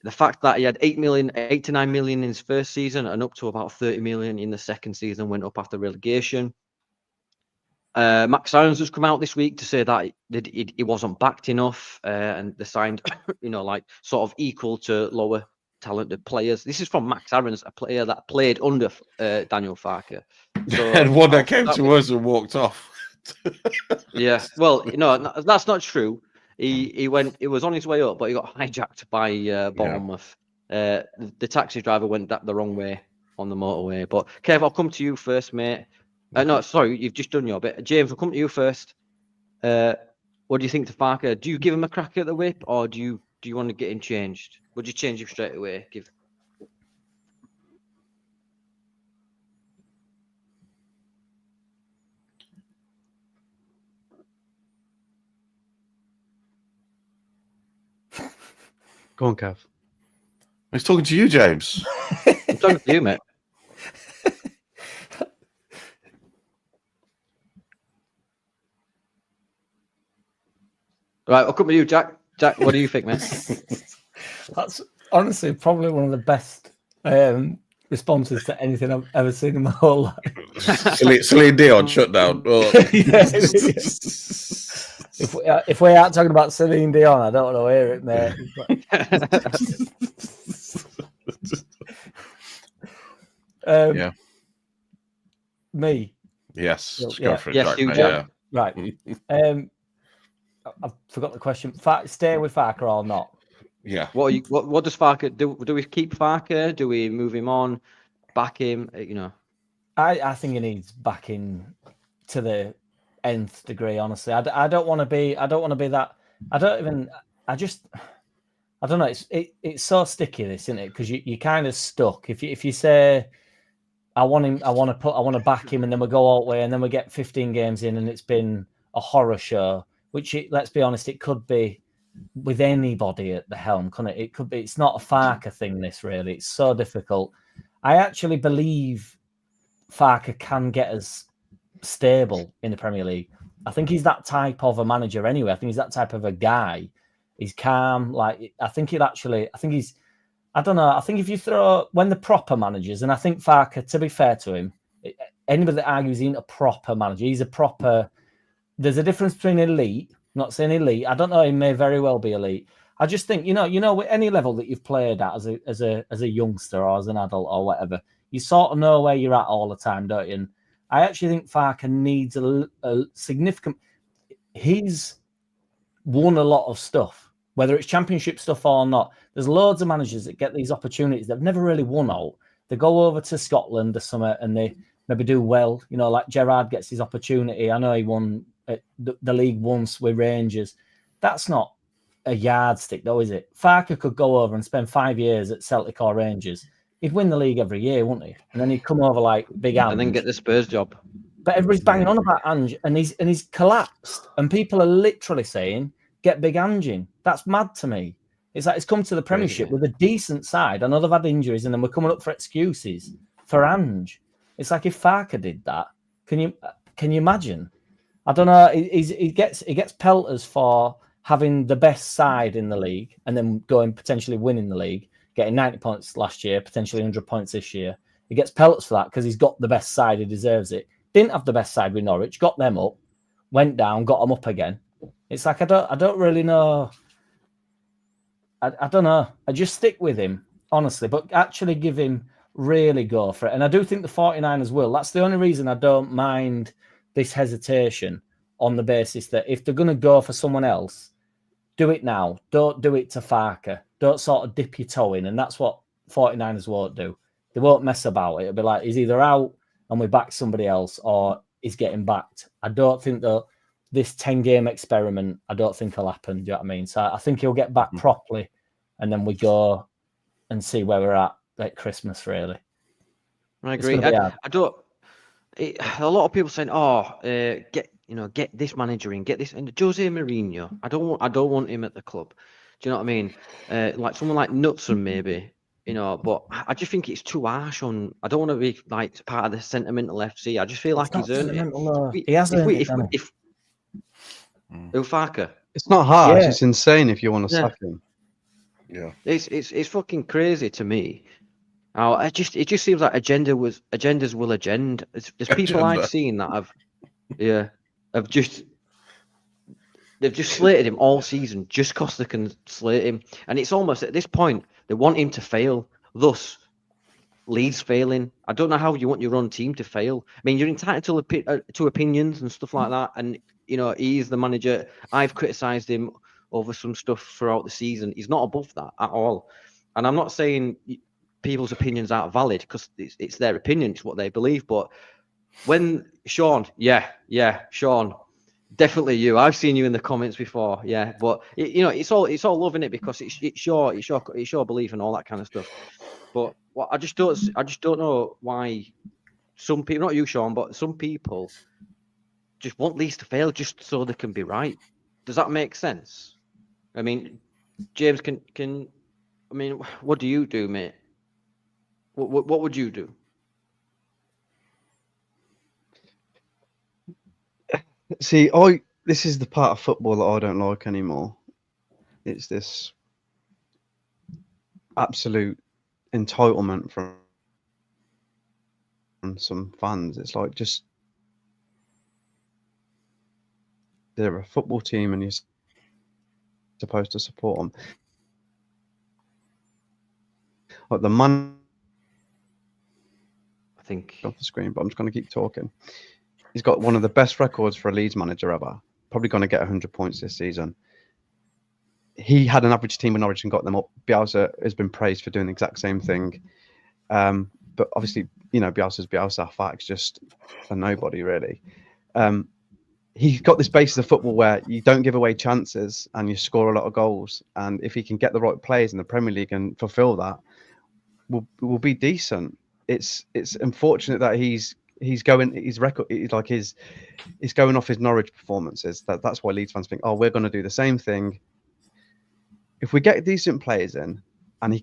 the fact that he had 8 to 9 million in his first season and up to about 30 million in the second season, went up after relegation. Max Irons has come out this week to say that he wasn't backed enough, and they signed, sort of equal to lower talented players. This is from Max Irons, a player that played under Daniel Farke. So, and one that came to us and walked off. Yeah, well, that's not true. He was on his way up, but he got hijacked by Bournemouth. Yeah. The taxi driver went the wrong way on the motorway. But Kev, I'll come to you first, mate. No, sorry, you've just done your bit. James, I'll come to you first. What do you think to Farke? Do you give him a crack at the whip, or do you want to get him changed? Would you change him straight away? Go on, Kev. He's talking to you, James. I'm talking to you, mate. Right, I'll come to you, Jack. Jack, what do you think, mate? That's honestly probably one of the best responses to anything I've ever seen in my whole life. Celine Dion shut down. Oh. If we aren't talking about Celine Dion, I don't want to hear it, mate. Yeah. Me. Yes. Go for it, yes, Jack, you, Jack. Right. I forgot the question. Stay with Farke or not? Yeah. What does Farke do? Do we keep Farke? Do we move him on? Back him? I think he needs backing to the nth degree. Honestly, I don't want to be that. I don't know. It's so sticky, this, isn't it? Because you kind of stuck. If you say I want to back him, and then we go all the way, and then we get 15 games in, and it's been a horror show. Which, let's be honest, it could be with anybody at the helm, couldn't it? It could be. It's not a Farke thing. This really, it's so difficult. I actually believe Farke can get us stable in the Premier League. I think he's that type of a manager anyway. I think he's that type of a guy. He's calm. Like, I think I don't know. I think if you throw, when the proper managers, and I think Farke, to be fair to him, anybody that argues he ain't a proper manager, he's a proper, there's a difference between elite, I'm not saying elite. I don't know. He may very well be elite. I just think, at any level that you've played at as a youngster or as an adult or whatever, you sort of know where you're at all the time, don't you? And I actually think Farke needs a significant. He's won a lot of stuff, whether it's championship stuff or not. There's loads of managers that get these opportunities. They've never really won out. They go over to Scotland or something and they maybe do well. Like Gerrard gets his opportunity. I know he won the league once with Rangers. That's not a yardstick, though, is it? Farke could go over and spend 5 years at Celtic or Rangers. He'd win the league every year, wouldn't he? And then he'd come over like Big Ange. And then get the Spurs job. But everybody's banging on about Ange, and he's collapsed. And people are literally saying, get Big Ange in. That's mad to me. It's like it's come to the Premiership with a decent side. I know they've had injuries, and then we're coming up for excuses for Ange. It's like if Farke did that, can you imagine? I don't know. He gets pelters for having the best side in the league, and then going potentially winning the league, getting 90 points last year, potentially 100 points this year. He gets pelters for that because he's got the best side. He deserves it. Didn't have the best side with Norwich, got them up, went down, got them up again. It's like I don't really know. I don't know. I just stick with him, honestly, but actually give him really go for it. And I do think the 49ers will. That's the only reason I don't mind this hesitation, on the basis that if they're going to go for someone else, do it now. Don't do it to Farke. Don't sort of dip your toe in. And that's what 49ers won't do. They won't mess about it. It'll be like, he's either out and we back somebody else, or he's getting backed. I don't think that this 10-game experiment, I don't think will happen. Do you know what I mean? So I think he'll get back properly, and then we go and see where we're at Christmas, really. I agree. I don't. A lot of people saying, get this manager in, get this, and Jose Mourinho. I don't want him at the club. Do you know what I mean? Like someone like Knutson, maybe. But I just think it's too harsh on. I don't want to be like part of the sentimental FC. I just feel like he's earned it. He has earned it. Farke. It's not harsh. Yeah. It's insane if you want to sack him. Yeah, it's fucking crazy to me. It just seems like agendas will agenda. There's people I've seen that they've just slated him all season just because they can slate him, and it's almost at this point they want him to fail. Thus, Leeds failing. I don't know how you want your own team to fail. I mean, you're entitled to opinions and stuff like that, and he's the manager. I've criticised him over some stuff throughout the season. He's not above that at all, and I'm not saying people's opinions aren't valid because it's their opinion, it's what they believe. But when Sean, Sean, definitely you. I've seen you in the comments before, But it's all loving it because it's your belief and all that kind of stuff. But I just don't know why some people, not you, Sean, but some people just want Leeds to fail just so they can be right. Does that make sense? I mean, James, what do you do, mate? What would you do? See, this is the part of football that I don't like anymore. It's this absolute entitlement from some fans. It's like, just they're a football team and you're supposed to support them. Like the man, I think off the screen, but I'm just going to keep talking. He's got one of the best records for a Leeds manager ever. Probably going to get 100 points this season. He had an average team in Norwich and got them up. Bielsa has been praised for doing the exact same thing. But obviously, Bielsa's Bielsa. Farke's just for nobody, really. He's got this basis of football where you don't give away chances and you score a lot of goals. And if he can get the right players in the Premier League and fulfill that, will be decent. It's unfortunate that he's going off his Norwich performances. That's why Leeds fans think, we're going to do the same thing. If we get decent players in, and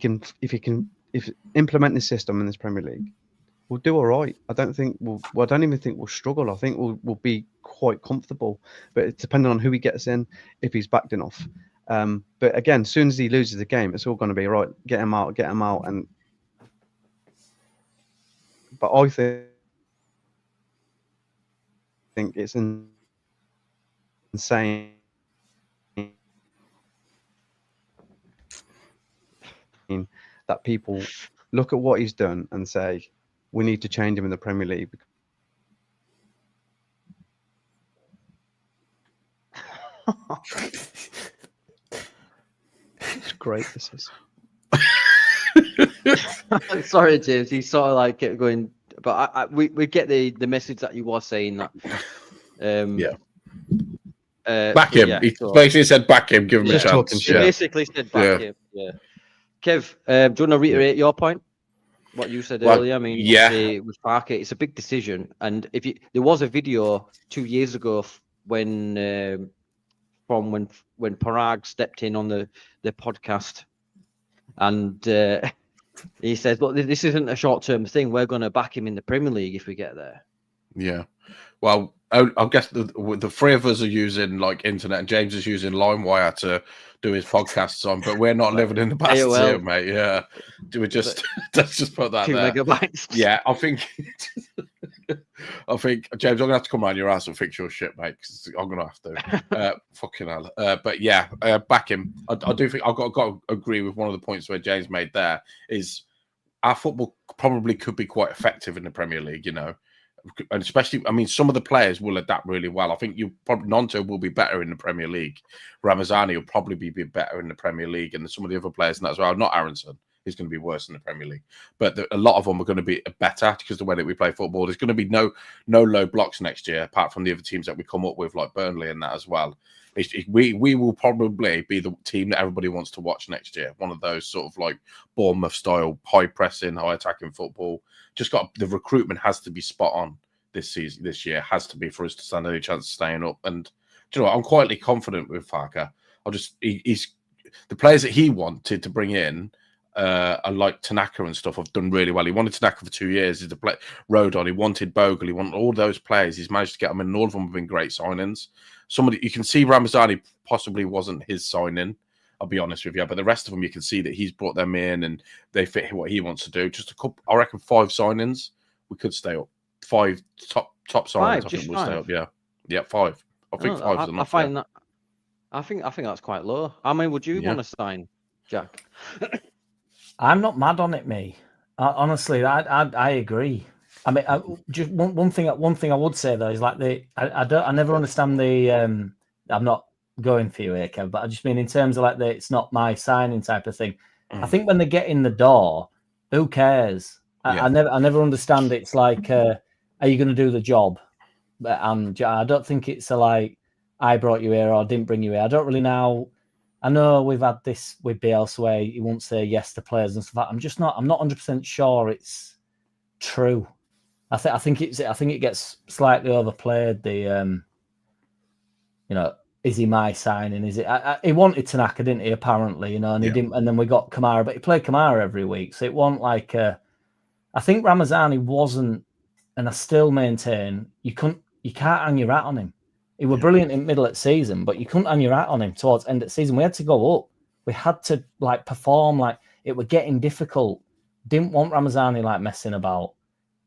if he can if implement this system in this Premier League, we'll do all right. I don't even think we'll struggle. I think we'll be quite comfortable. But it's depending on who he gets in, if he's backed enough. But again, as soon as he loses the game, it's all going to be right. Get him out. But I think it's insane that people look at what he's done and say, we need to change him in the Premier League. It's great, this is. Sorry, James. He sort of like kept going, but we get the message that you were saying that. Back him. He basically said back him. Give him a chance. He basically said back him. Yeah. Kev, do you want to reiterate your point? What you said earlier? I mean, with Farke, it's a big decision, and there was a video 2 years ago when Parag stepped in on the podcast, and he said, "Look, this isn't a short-term thing. We're going to back him in the Premier League if we get there." Yeah. Well, I guess the three of us are using like internet, and James is using LimeWire to do his podcasts on, but we're not living in the past here, mate. Yeah. Do we just let's just put that 2 there. megabytes. Yeah, I think James, I'm gonna have to come around your ass and fix your shit, mate, because I'm gonna have to. Fucking hell. But yeah, back him. I do think I've got to agree with one of the points where James made there is our football probably could be quite effective in the Premier League, you know. And especially, I mean, some of the players will adapt really well. I think Nonto will be better in the Premier League. Ramazani will probably be better in the Premier League, and some of the other players in that as well. Not Aronson, he's going to be worse in the Premier League, but a lot of them are going to be better because the way that we play football. There's going to be no low blocks next year, apart from the other teams that we come up with, like Burnley and that as well. We will probably be the team that everybody wants to watch next year. One of those sort of like Bournemouth style, high pressing, high attacking football. The recruitment has to be spot on this year, has to be for us to stand any chance of staying up. And do you know what? I'm quietly confident with Farke. He's the players that he wanted to bring in are like Tanaka and stuff have done really well. He wanted Tanaka for 2 years. He's play Rodon. He wanted Bogle. He wanted all those players. He's managed to get them in, and all of them have been great signings. You can see Ramazani possibly wasn't his signing, I'll be honest with you, but the rest of them you can see that he's brought them in and they fit what he wants to do. Just a couple, I reckon 5 signings, we could stay up. 5 top signings, I think we'll stay up. Yeah, 5. I think 5 is enough. I think that's quite low. How many would you want to sign, Jack? I'm not mad on it, me. Honestly, I agree. I mean, just one thing I would say though is like I never understand the. I'm not going for you here, Kev, but I just mean in terms of like it's not my signing type of thing. I think when they get in the door, who cares? I never understand. It's like, are you going to do the job? And I don't think it's like I brought you here or I didn't bring you here. I don't really know. I know we've had this with Bielsa where he won't say yes to players and stuff. I'm not 100% sure it's true. I think it gets slightly overplayed. The is he my signing? Is it? He wanted Tanaka, didn't he? Apparently, and he didn't. And then we got Kamara, but he played Kamara every week, so it wasn't like. I think Ramazani wasn't, and I still maintain you can't hang your hat on him. He was brilliant in middle of the season, but you couldn't hang your hat on him towards end of the season. We had to go up. We had to like perform. Like it was getting difficult. Didn't want Ramazani like messing about.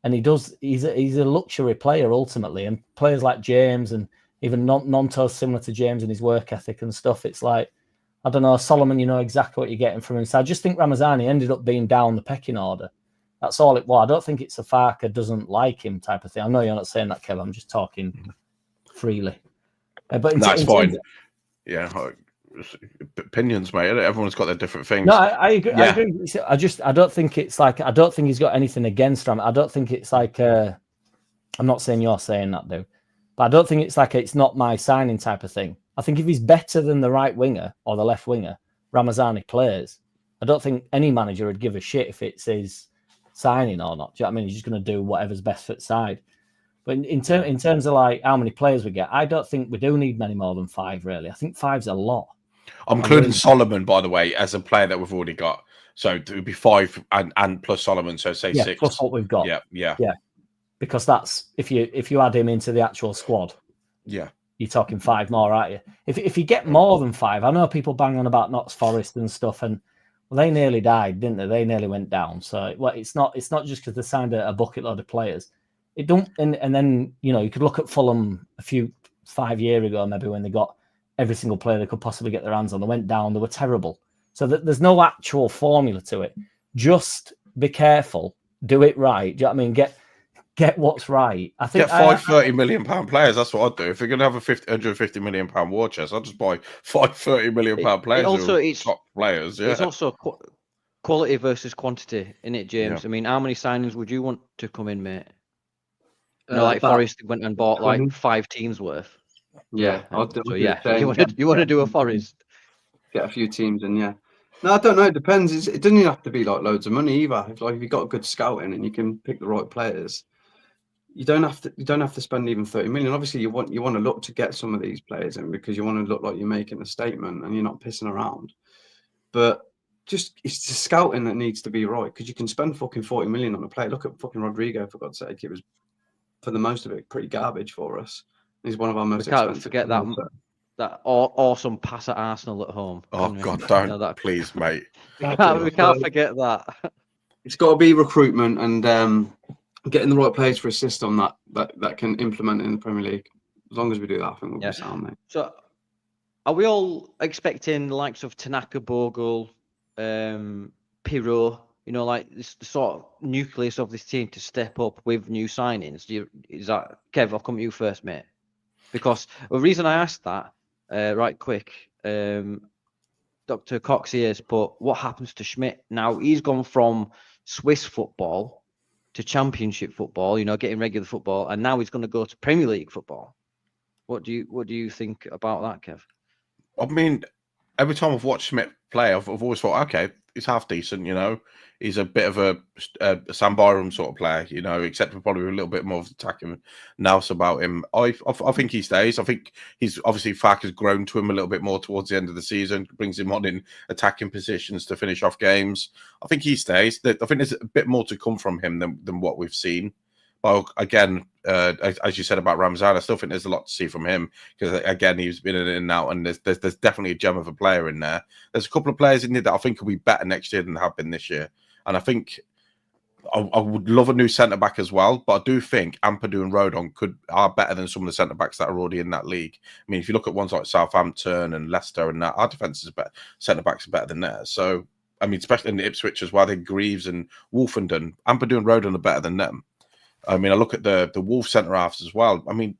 And he does. He's a luxury player ultimately, and players like James and even Nonto's similar to James in his work ethic and stuff. It's like I don't know, Solomon. You know exactly what you're getting from him. So I just think Ramazani ended up being down the pecking order. That's all it was. I don't think it's a Farke doesn't like him type of thing. I know you're not saying that, Kev. I'm just talking freely. But that's fine. Opinions, mate. Everyone's got their different things. No, I agree. Yeah. I agree. I don't think it's like. I don't think he's got anything against him. I don't think it's like. I'm not saying you're saying that, dude. But I don't think it's like it's not my signing type of thing. I think if he's better than the right winger or the left winger, Ramazani plays. I don't think any manager would give a shit if it's his signing or not. Do you know what I mean? He's just going to do whatever's best for the side. But in terms of like how many players we get, I don't think we do need many more than 5, really. I think 5's a lot. I'm including Solomon, by the way, as a player that we've already got. So it would be 5 and plus Solomon, so say 6 plus what we've got. Yeah. Because that's if you add him into the actual squad, you're talking 5 more, aren't you? If you get more than 5, I know people bang on about Notts Forest and stuff, and they nearly died, didn't they? They nearly went down. So it's not just because they signed a bucket load of players. It don't, and then you could look at Fulham 5 years ago, maybe when they got every single player they could possibly get their hands on. They went down. They were terrible. So there's no actual formula to it. Just be careful. Do it right. Do you know what I mean? Get what's right. I think get 5 £30 million players. That's what I'd do. If you're going to have a £150 million war chest, I'd just buy 5 £30 million players. It's top players. Yeah. It's also quality versus quantity, isn't it, James? I mean, how many signings would you want to come in, mate? Like Forest went and bought like 5 teams worth. Yeah, you want to do a Forest? Get a few teams in, yeah. No, I don't know. It depends. It doesn't even have to be like loads of money either. If you've got good scouting and you can pick the right players, you don't have to spend even 30 million. Obviously, you want to look to get some of these players in because you want to look like you're making a statement and you're not pissing around. But it's the scouting that needs to be right, because you can spend fucking 40 million on a player. Look at fucking Rodrigo, for God's sake. It was, for the most of it, pretty garbage for us. He's one of our most expensive. Can't forget that awesome pass at Arsenal at home. Oh God, don't please, mate. we can't forget that. It's got to be recruitment and getting the right players for a system that can implement it in the Premier League. As long as we do that, I think we'll be sound, mate. So, are we all expecting the likes of Tanaka, Bogle, Piro, like the sort of nucleus of this team to step up with new signings? Is that, Kev? I'll come to you first, mate. Because the reason I asked that, right quick, Dr. Cox here has put, what happens to Schmidt? Now, he's gone from Swiss football to Championship football, getting regular football, and now he's going to go to Premier League football. What do you think about that, Kev? I mean, every time I've watched Schmidt play, I've always thought, okay, he's half decent, He's a bit of a Sam Byram sort of player, except for probably a little bit more of attacking nous about him. I think he stays. I think he's obviously Farke has grown to him a little bit more towards the end of the season, brings him on in attacking positions to finish off games. I think he stays. I think there's a bit more to come from him than what we've seen. But again, as you said about Ramzan, I still think there's a lot to see from him because, again, he's been in and out, and there's definitely a gem of a player in there. There's a couple of players in there that I think will be better next year than they have been this year. And I think I would love a new centre-back as well, but I do think Ampadu and Rodon are better than some of the centre-backs that are already in that league. I mean, if you look at ones like Southampton and Leicester and that, our defence is better. Centre-backs are better than theirs. So, I mean, especially in the Ipswich as well, they Greaves and Wolfenden. Ampadu and Rodon are better than them. I mean, I look at the Wolves centre-halves as well. I mean,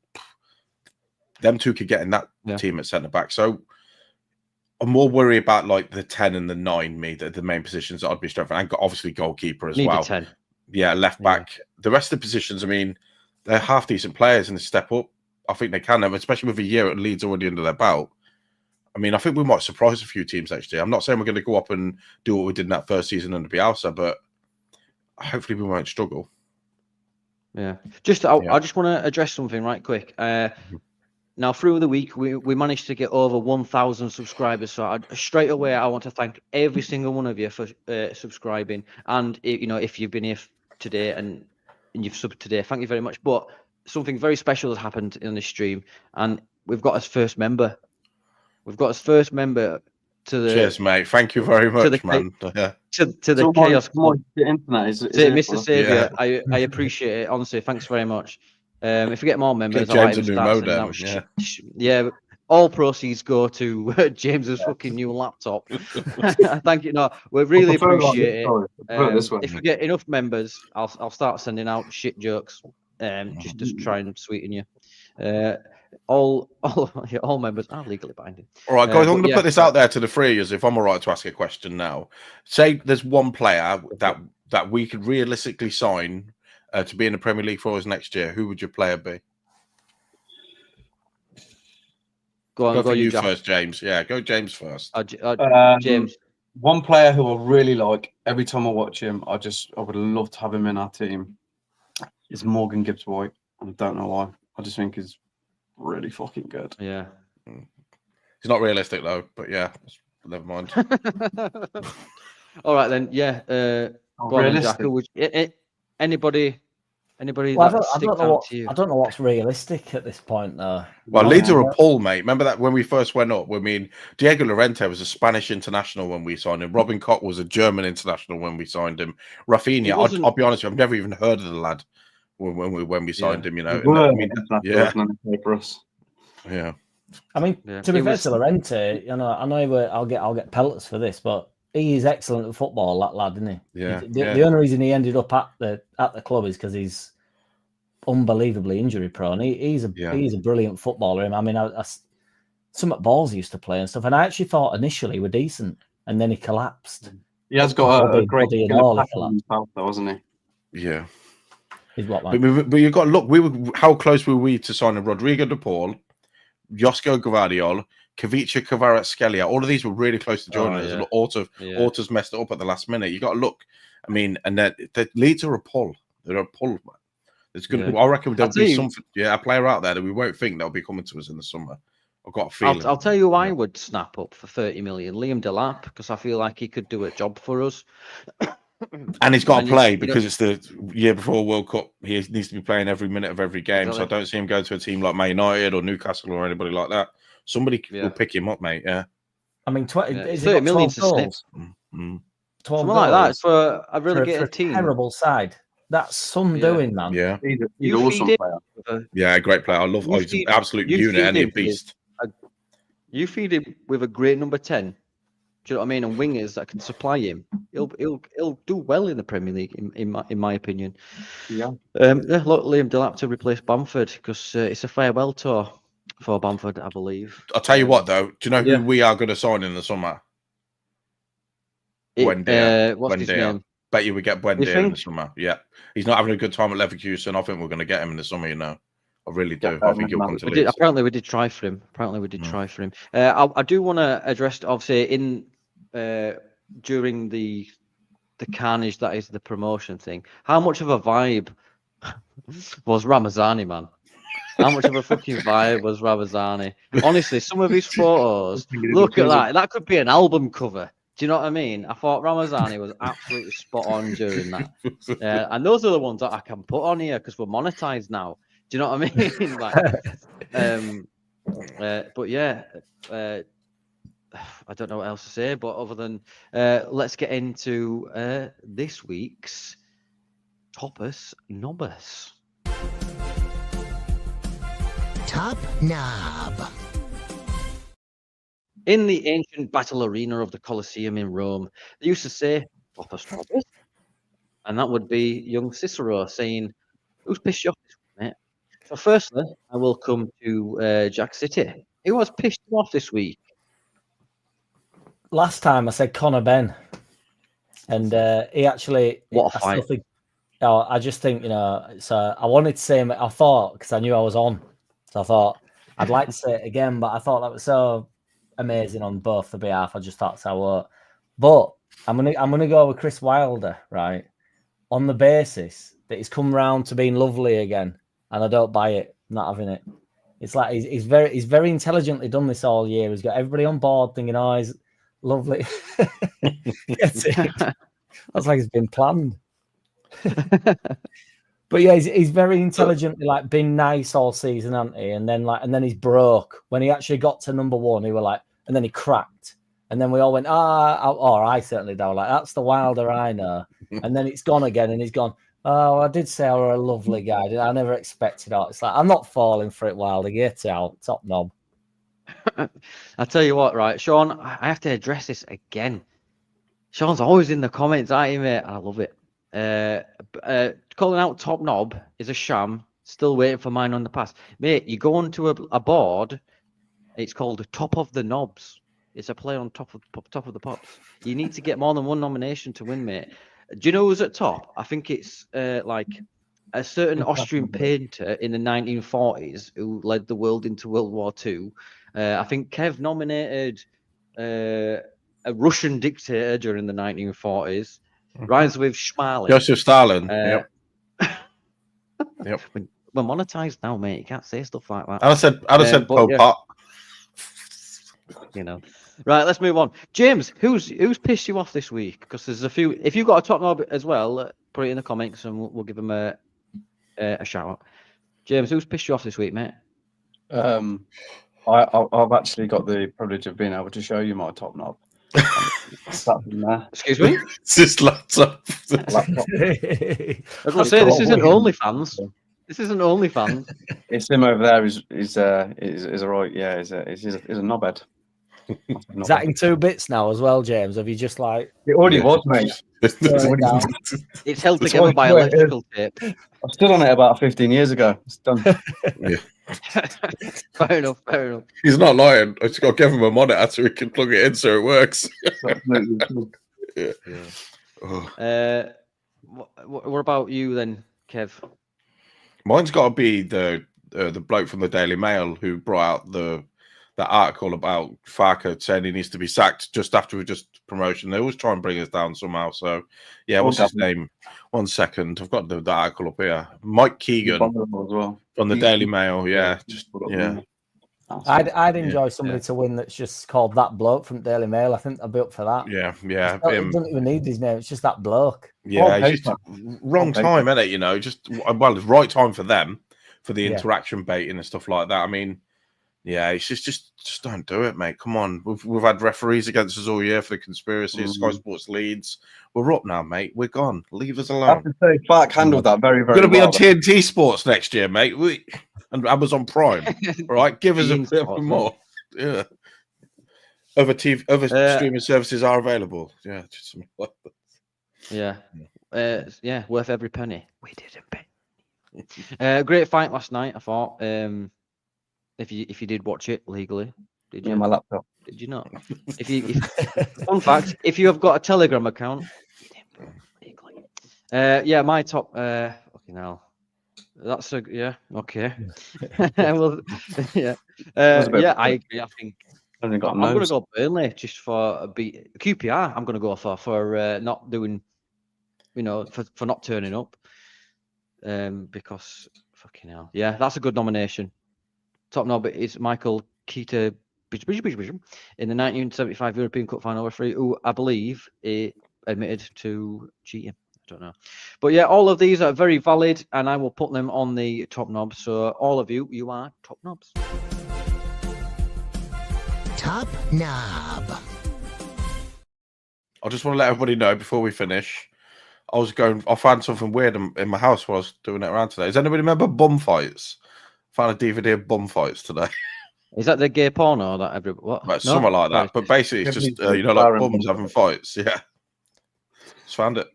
them two could get in that team at centre-back. So, I'm more worried about like the 10 and the 9, the main positions that I'd be strengthening. And obviously goalkeeper as well. 10. Yeah, left back. Yeah. The rest of the positions, I mean, they're half decent players and they step up. I think they can, especially with a year at Leeds already under their belt. I mean, I think we might surprise a few teams next year. I'm not saying we're going to go up and do what we did in that first season under Bielsa, but hopefully we won't struggle. Yeah. I just want to address something right quick. Now, through the week, we managed to get over 1,000 subscribers. So straight away, I want to thank every single one of you for subscribing. And, if you've been here today and you've subbed today, thank you very much. But something very special has happened in this stream. And we've got his first member. To the... Cheers, mate. Thank you very much, man. To the Chaos Club. The internet is Mr. Saviour, I appreciate it. Honestly, thanks very much. If we get more members, James a new modem. Yeah, all proceeds go to James's fucking new laptop. Thank you. No, we really appreciate it. If we get enough members, I'll start sending out shit jokes. Just to try and sweeten you. All members are legally binding. All right, guys, I'm going to put this out there to the three of you, if I'm all right to ask a question now. Say there's one player that we could realistically sign to be in the Premier League for us next year. Who would your player be? Go you first, James. Yeah, go James first. James. One player who I really like, every time I watch him, I would love to have him in our team, is Morgan Gibbs-White. I don't know why. I just think he's really fucking good. Yeah. He's not realistic, though, but yeah, never mind. All right then. Yeah. Go on, then, Jack. Anybody Well, that sticks out to you? I don't know what's realistic at this point, though. Well, Leeds are a pull, mate. Remember that when we first went up? I mean, Diego Llorente was a Spanish international when we signed him. Robin Koch was a German international when we signed him. Rafinha, I'll be honest with you, I've never even heard of the lad when we signed him. You know, for us. Yeah. I mean, to be fair to Llorente, you know, I know I'll get pelters for this, but he is excellent at football, that lad, isn't he? Yeah. The only reason he ended up at the club is because he's unbelievably injury prone. He's a brilliant footballer. I mean, some at balls he used to play and stuff, and I actually thought initially he were decent, and then he collapsed. He has got a great though, hasn't he? Yeah. He's what, but you got to look. How close were we to signing Rodrigo De Paul, Josko Gvardiol, Kavica Kvaratskhelia? All of these were really close to joining us. Autos messed it up at the last minute. You got to look. I mean, and the Leeds are a pull. They're a pull, man. It's good. I reckon there'll be something. Yeah, a player out there that we won't think that'll be coming to us in the summer. I've got a feeling. I'll tell you who I would snap up for 30 million. Liam Delap, because I feel like he could do a job for us. And he's got to play because it's the year before World Cup. He needs to be playing every minute of every game. So I don't see him going to a team like Man United or Newcastle or anybody like that. Somebody will pick him up, mate. Yeah. I mean, 30 million to snip. 12 something like that for a relegated team. Terrible side. That's some doing, man. Yeah. He's awesome player. Yeah, a great player. He's an absolute unit and a beast. You feed him with a great number 10. Do you know what I mean? And wingers that can supply him. He'll do well in the Premier League, in my opinion. Yeah. Look, Liam Delap to replace Bamford because it's a farewell tour for Bamford, I believe. I'll tell you what, though. Do you know who we are going to sign in the summer? What's his name? Bet you we get Buendia in the summer. Yeah. He's not having a good time at Leverkusen. I think we're going to get him in the summer, you know. I really do. I think he'll come to Leeds. Apparently, we did try for him. I do want to address, obviously, during the carnage that is the promotion thing. How much of a vibe was Ramazani, man? How much of a fucking vibe was Ramazani? Honestly, some of his photos. Look at that. That could be an album cover. Do you know what I mean? I thought Ramazani was absolutely spot on during that. And those are the ones that I can put on here because we're monetized now. Do you know what I mean? But yeah, I don't know what else to say. But other than let's get into this week's Toppers Nobbers. Top Knob. In the ancient battle arena of the Colosseum in Rome, they used to say, Toppers Nobbers. And that would be young Cicero saying, who's pissed you off this week, mate? So firstly, I will come to JackCity. Who was pissed off this week? Last time I said Conor Ben. And he actually... What a fight. I just think, you know, I wanted to say him, I thought, because I knew I was on. So I thought, I'd like to say it again, but I thought that was so amazing on both the behalf. I just thought so what. But I'm gonna go with Chris Wilder, right? On the basis that he's come round to being lovely again, and I don't buy it. I'm not having it. It's like he's very intelligently done this all year. He's got everybody on board thinking, oh, he's lovely. That's it. That's like it's been planned. But yeah, he's very intelligently like been nice all season, hasn't he? And then he's broke. When he actually got to number one, he were like, and then he cracked. And then we all went, or I certainly don't. Like, that's the Wilder I know. And then it's gone again, and he's gone, oh, I did say I were a lovely guy. I never expected it. It's like, I'm not falling for it, Wilder. Get out. Top knob. I'll tell you what, right, Sean, I have to address this again. Sean's always in the comments, aren't you, mate? I love it. Calling out top knob is a sham. Still waiting for mine on the pass, mate. You go onto a board. It's called Top of the Knobs. It's a play on top of the pops. You need to get more than one nomination to win, mate. Do you know who's at top? I think it's like a certain Austrian painter in the 1940s who led the world into World War II. I think Kev nominated a Russian dictator during the 1940s. Rhymes with Schmally. Joseph Stalin. Yep. We're monetized now, mate. You can't say stuff like that. I'd have said Pol Pot. You know. Right, let's move on. James, who's pissed you off this week? Because there's a few. If you've got a top knob as well, put it in the comments and we'll give them a shout out. James, who's pissed you off this week, mate? I've actually got the privilege of being able to show you my top knob. Excuse me? It's this laptop. I was going to say, this isn't OnlyFans. This isn't OnlyFans. It's him over there. Is a right? Yeah, is a knobhead. Is that in 2 bits now as well, James? Have you just like... It already was, mate. It's held together by electrical tape. I stood on it about 15 years ago. It's done. Fair enough. He's not lying. I just got to give him a monitor so we can plug it in so it works. Yeah. Oh. What about you then, Kev? Mine's got to be the bloke from the Daily Mail who brought out that article about Farke saying he needs to be sacked just after just promotion. They always try and bring us down somehow. So, yeah, what's his name? 1 second. I've got the article up here. Mike Keegan from the Daily Mail. Yeah, yeah. I'd enjoy somebody to win that's just called that bloke from Daily Mail. I think I'd be up for that. Yeah. It doesn't even need his name. It's just that bloke. Yeah, it's just wrong time, isn't it? You know, just it's right time for them for the interaction baiting and stuff like that. I mean, yeah, it's just don't do it, mate. Come on, we've had referees against us all year for the conspiracy. Sky Sports Leeds. We're up now, mate. We're gone. Leave us alone. I have to say, Farke handled that very, very We're going to be well. on TNT Sports next year, mate. And Amazon Prime. All right, give us a bit more. Yeah. Other streaming services are available. Yeah, just something like that. Yeah, worth every penny. We didn't pay. Great fight last night, I thought. If you did watch it legally, did you? Yeah, my laptop. Did you not? Fun fact: if you have got a Telegram account, you didn't put it legally. Yeah, my top. Fucking hell. That's okay. Well, yeah, I agree. I think I'm going to go Burnley just for a beat. QPR, I'm going to go for not doing, for not turning up. Because fucking hell, yeah, that's a good nomination. Top knob is Michael Keita in the 1975 European Cup final referee, who I believe admitted to cheating. I don't know, but yeah, all of these are very valid, and I will put them on the top knob. So all of you are top knobs. Top knob. I just want to let everybody know before we finish. I found something weird in my house while I was doing it around today. Does anybody remember bum fights? Found a DVD of bum fights today. Is that the gay porno or that what? Right, no? Something like that. But basically, it's just like bums having fights. Yeah, just found it.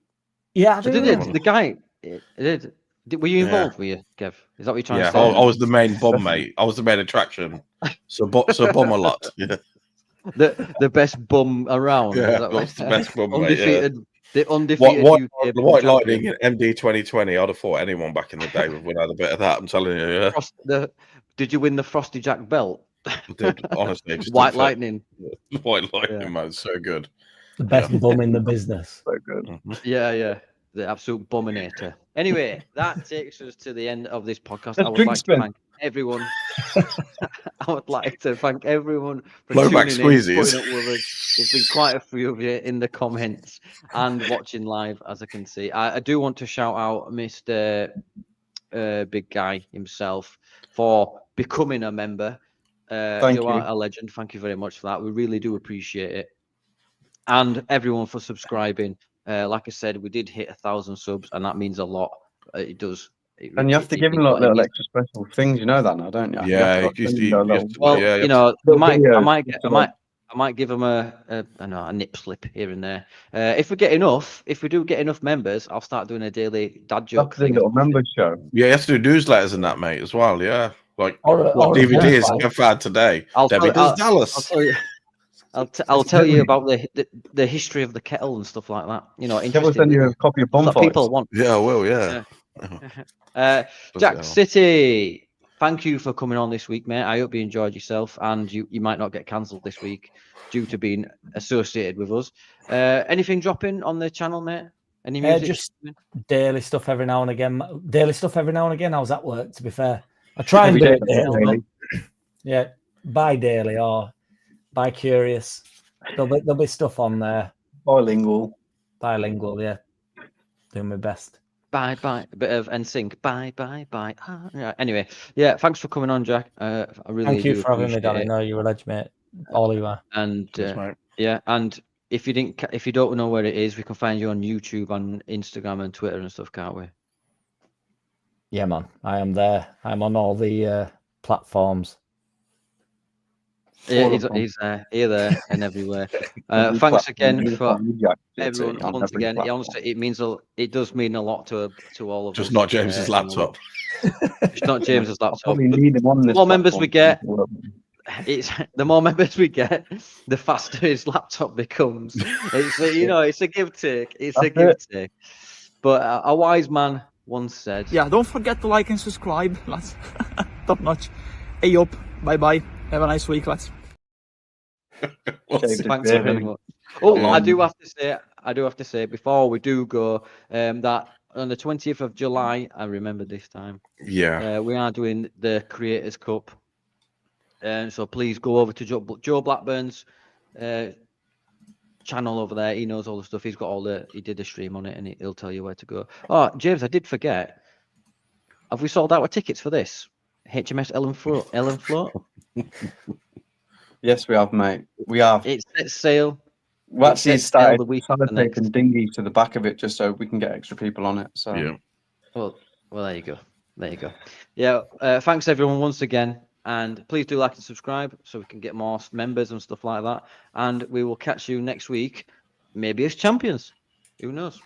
Yeah, the guy. Were you involved? Were you, Kev? Is that what you're trying to say? I was the main bum, mate. I was the main attraction. So bum a lot. Yeah. The best bum around. Yeah, that's the best bum, undefeated. Mate, The undefeated the White Lightning in MD 2020. I'd have fought anyone back in the day would have a bit of that. I'm telling you. Yeah. Did you win the Frosty Jack belt? I did, honestly. White Lightning. White Lightning, man, so good. The best bum in the business. So good. Mm-hmm. Yeah. The absolute buminator. Anyway, that takes us to the end of this podcast. I would like to thank everyone. I would like to thank everyone for tuning in, putting up with us. There's been quite a few of you in the comments and watching live, as I can see. I do want to shout out Mr. Big Guy himself for becoming a member. You are a legend. Thank you very much for that. We really do appreciate it. And everyone for subscribing. Like I said, we did hit 1,000 subs, and that means a lot. It does. And you have to give them like little extra special things. You know that now, don't you? Yeah. I might give them a nip slip here and there. If we do get enough members, I'll start doing a daily dad joke thing. Little members show. Yeah, you have to do newsletters and that, mate, as well. Yeah, like what DVDs I've had today. Debbie does Dallas. I'll tell you about the history of the kettle and stuff like that. I will send you a copy of Bum Fights. People want. Yeah, I will. Yeah. JackCity, thank you for coming on this week, mate. I hope you enjoyed yourself, and you might not get cancelled this week due to being associated with us. Anything dropping on the channel, mate? Any music? Just daily stuff every now and again. I was at work, to be fair. I try and do it daily. Yeah, by daily or by curious. There'll be stuff on there. Bilingual, yeah. Doing my best. Bye. A bit of NSYNC. Bye. Ah, yeah. Anyway, yeah. Thanks for coming on, Jack. I really Thank you do for having me, Danny. appreciate it. No, you're a legend, mate. All you are. And Cheers, mate. yeah, and if you don't know where it is, we can find you on YouTube, on Instagram, and Twitter and stuff, can't we? Yeah, man. I am there. I'm on all the platforms. Yeah, he's there, here, there, and everywhere. Thanks again for everyone. Once again, it does mean a lot to all of us. Just not James's laptop. It's not James's laptop. Probably need him on this. The more members we get, the faster his laptop becomes. It's a give take. It's a give take. But a wise man once said, "Yeah, don't forget to like and subscribe, lads. Top notch. Hey up. Bye. Have a nice week, lads." Thanks very much. Oh, I do have to say before we do go, that on the 20th of July, I remember this time. Yeah. We are doing the Creators Cup. So please go over to Joe Blackburn's channel over there. He knows all the stuff. He did a stream on it, and he'll tell you where to go. Oh, James, I did forget. Have we sold out our tickets for this? HMS Ellen Float? Yes, we have, mate. We have. It's set sail. We actually started taking dinghy to the back of it just so we can get extra people on it. So yeah. Well, there you go. Yeah. Thanks everyone once again, and please do like and subscribe so we can get more members and stuff like that. And we will catch you next week, maybe as champions. Who knows?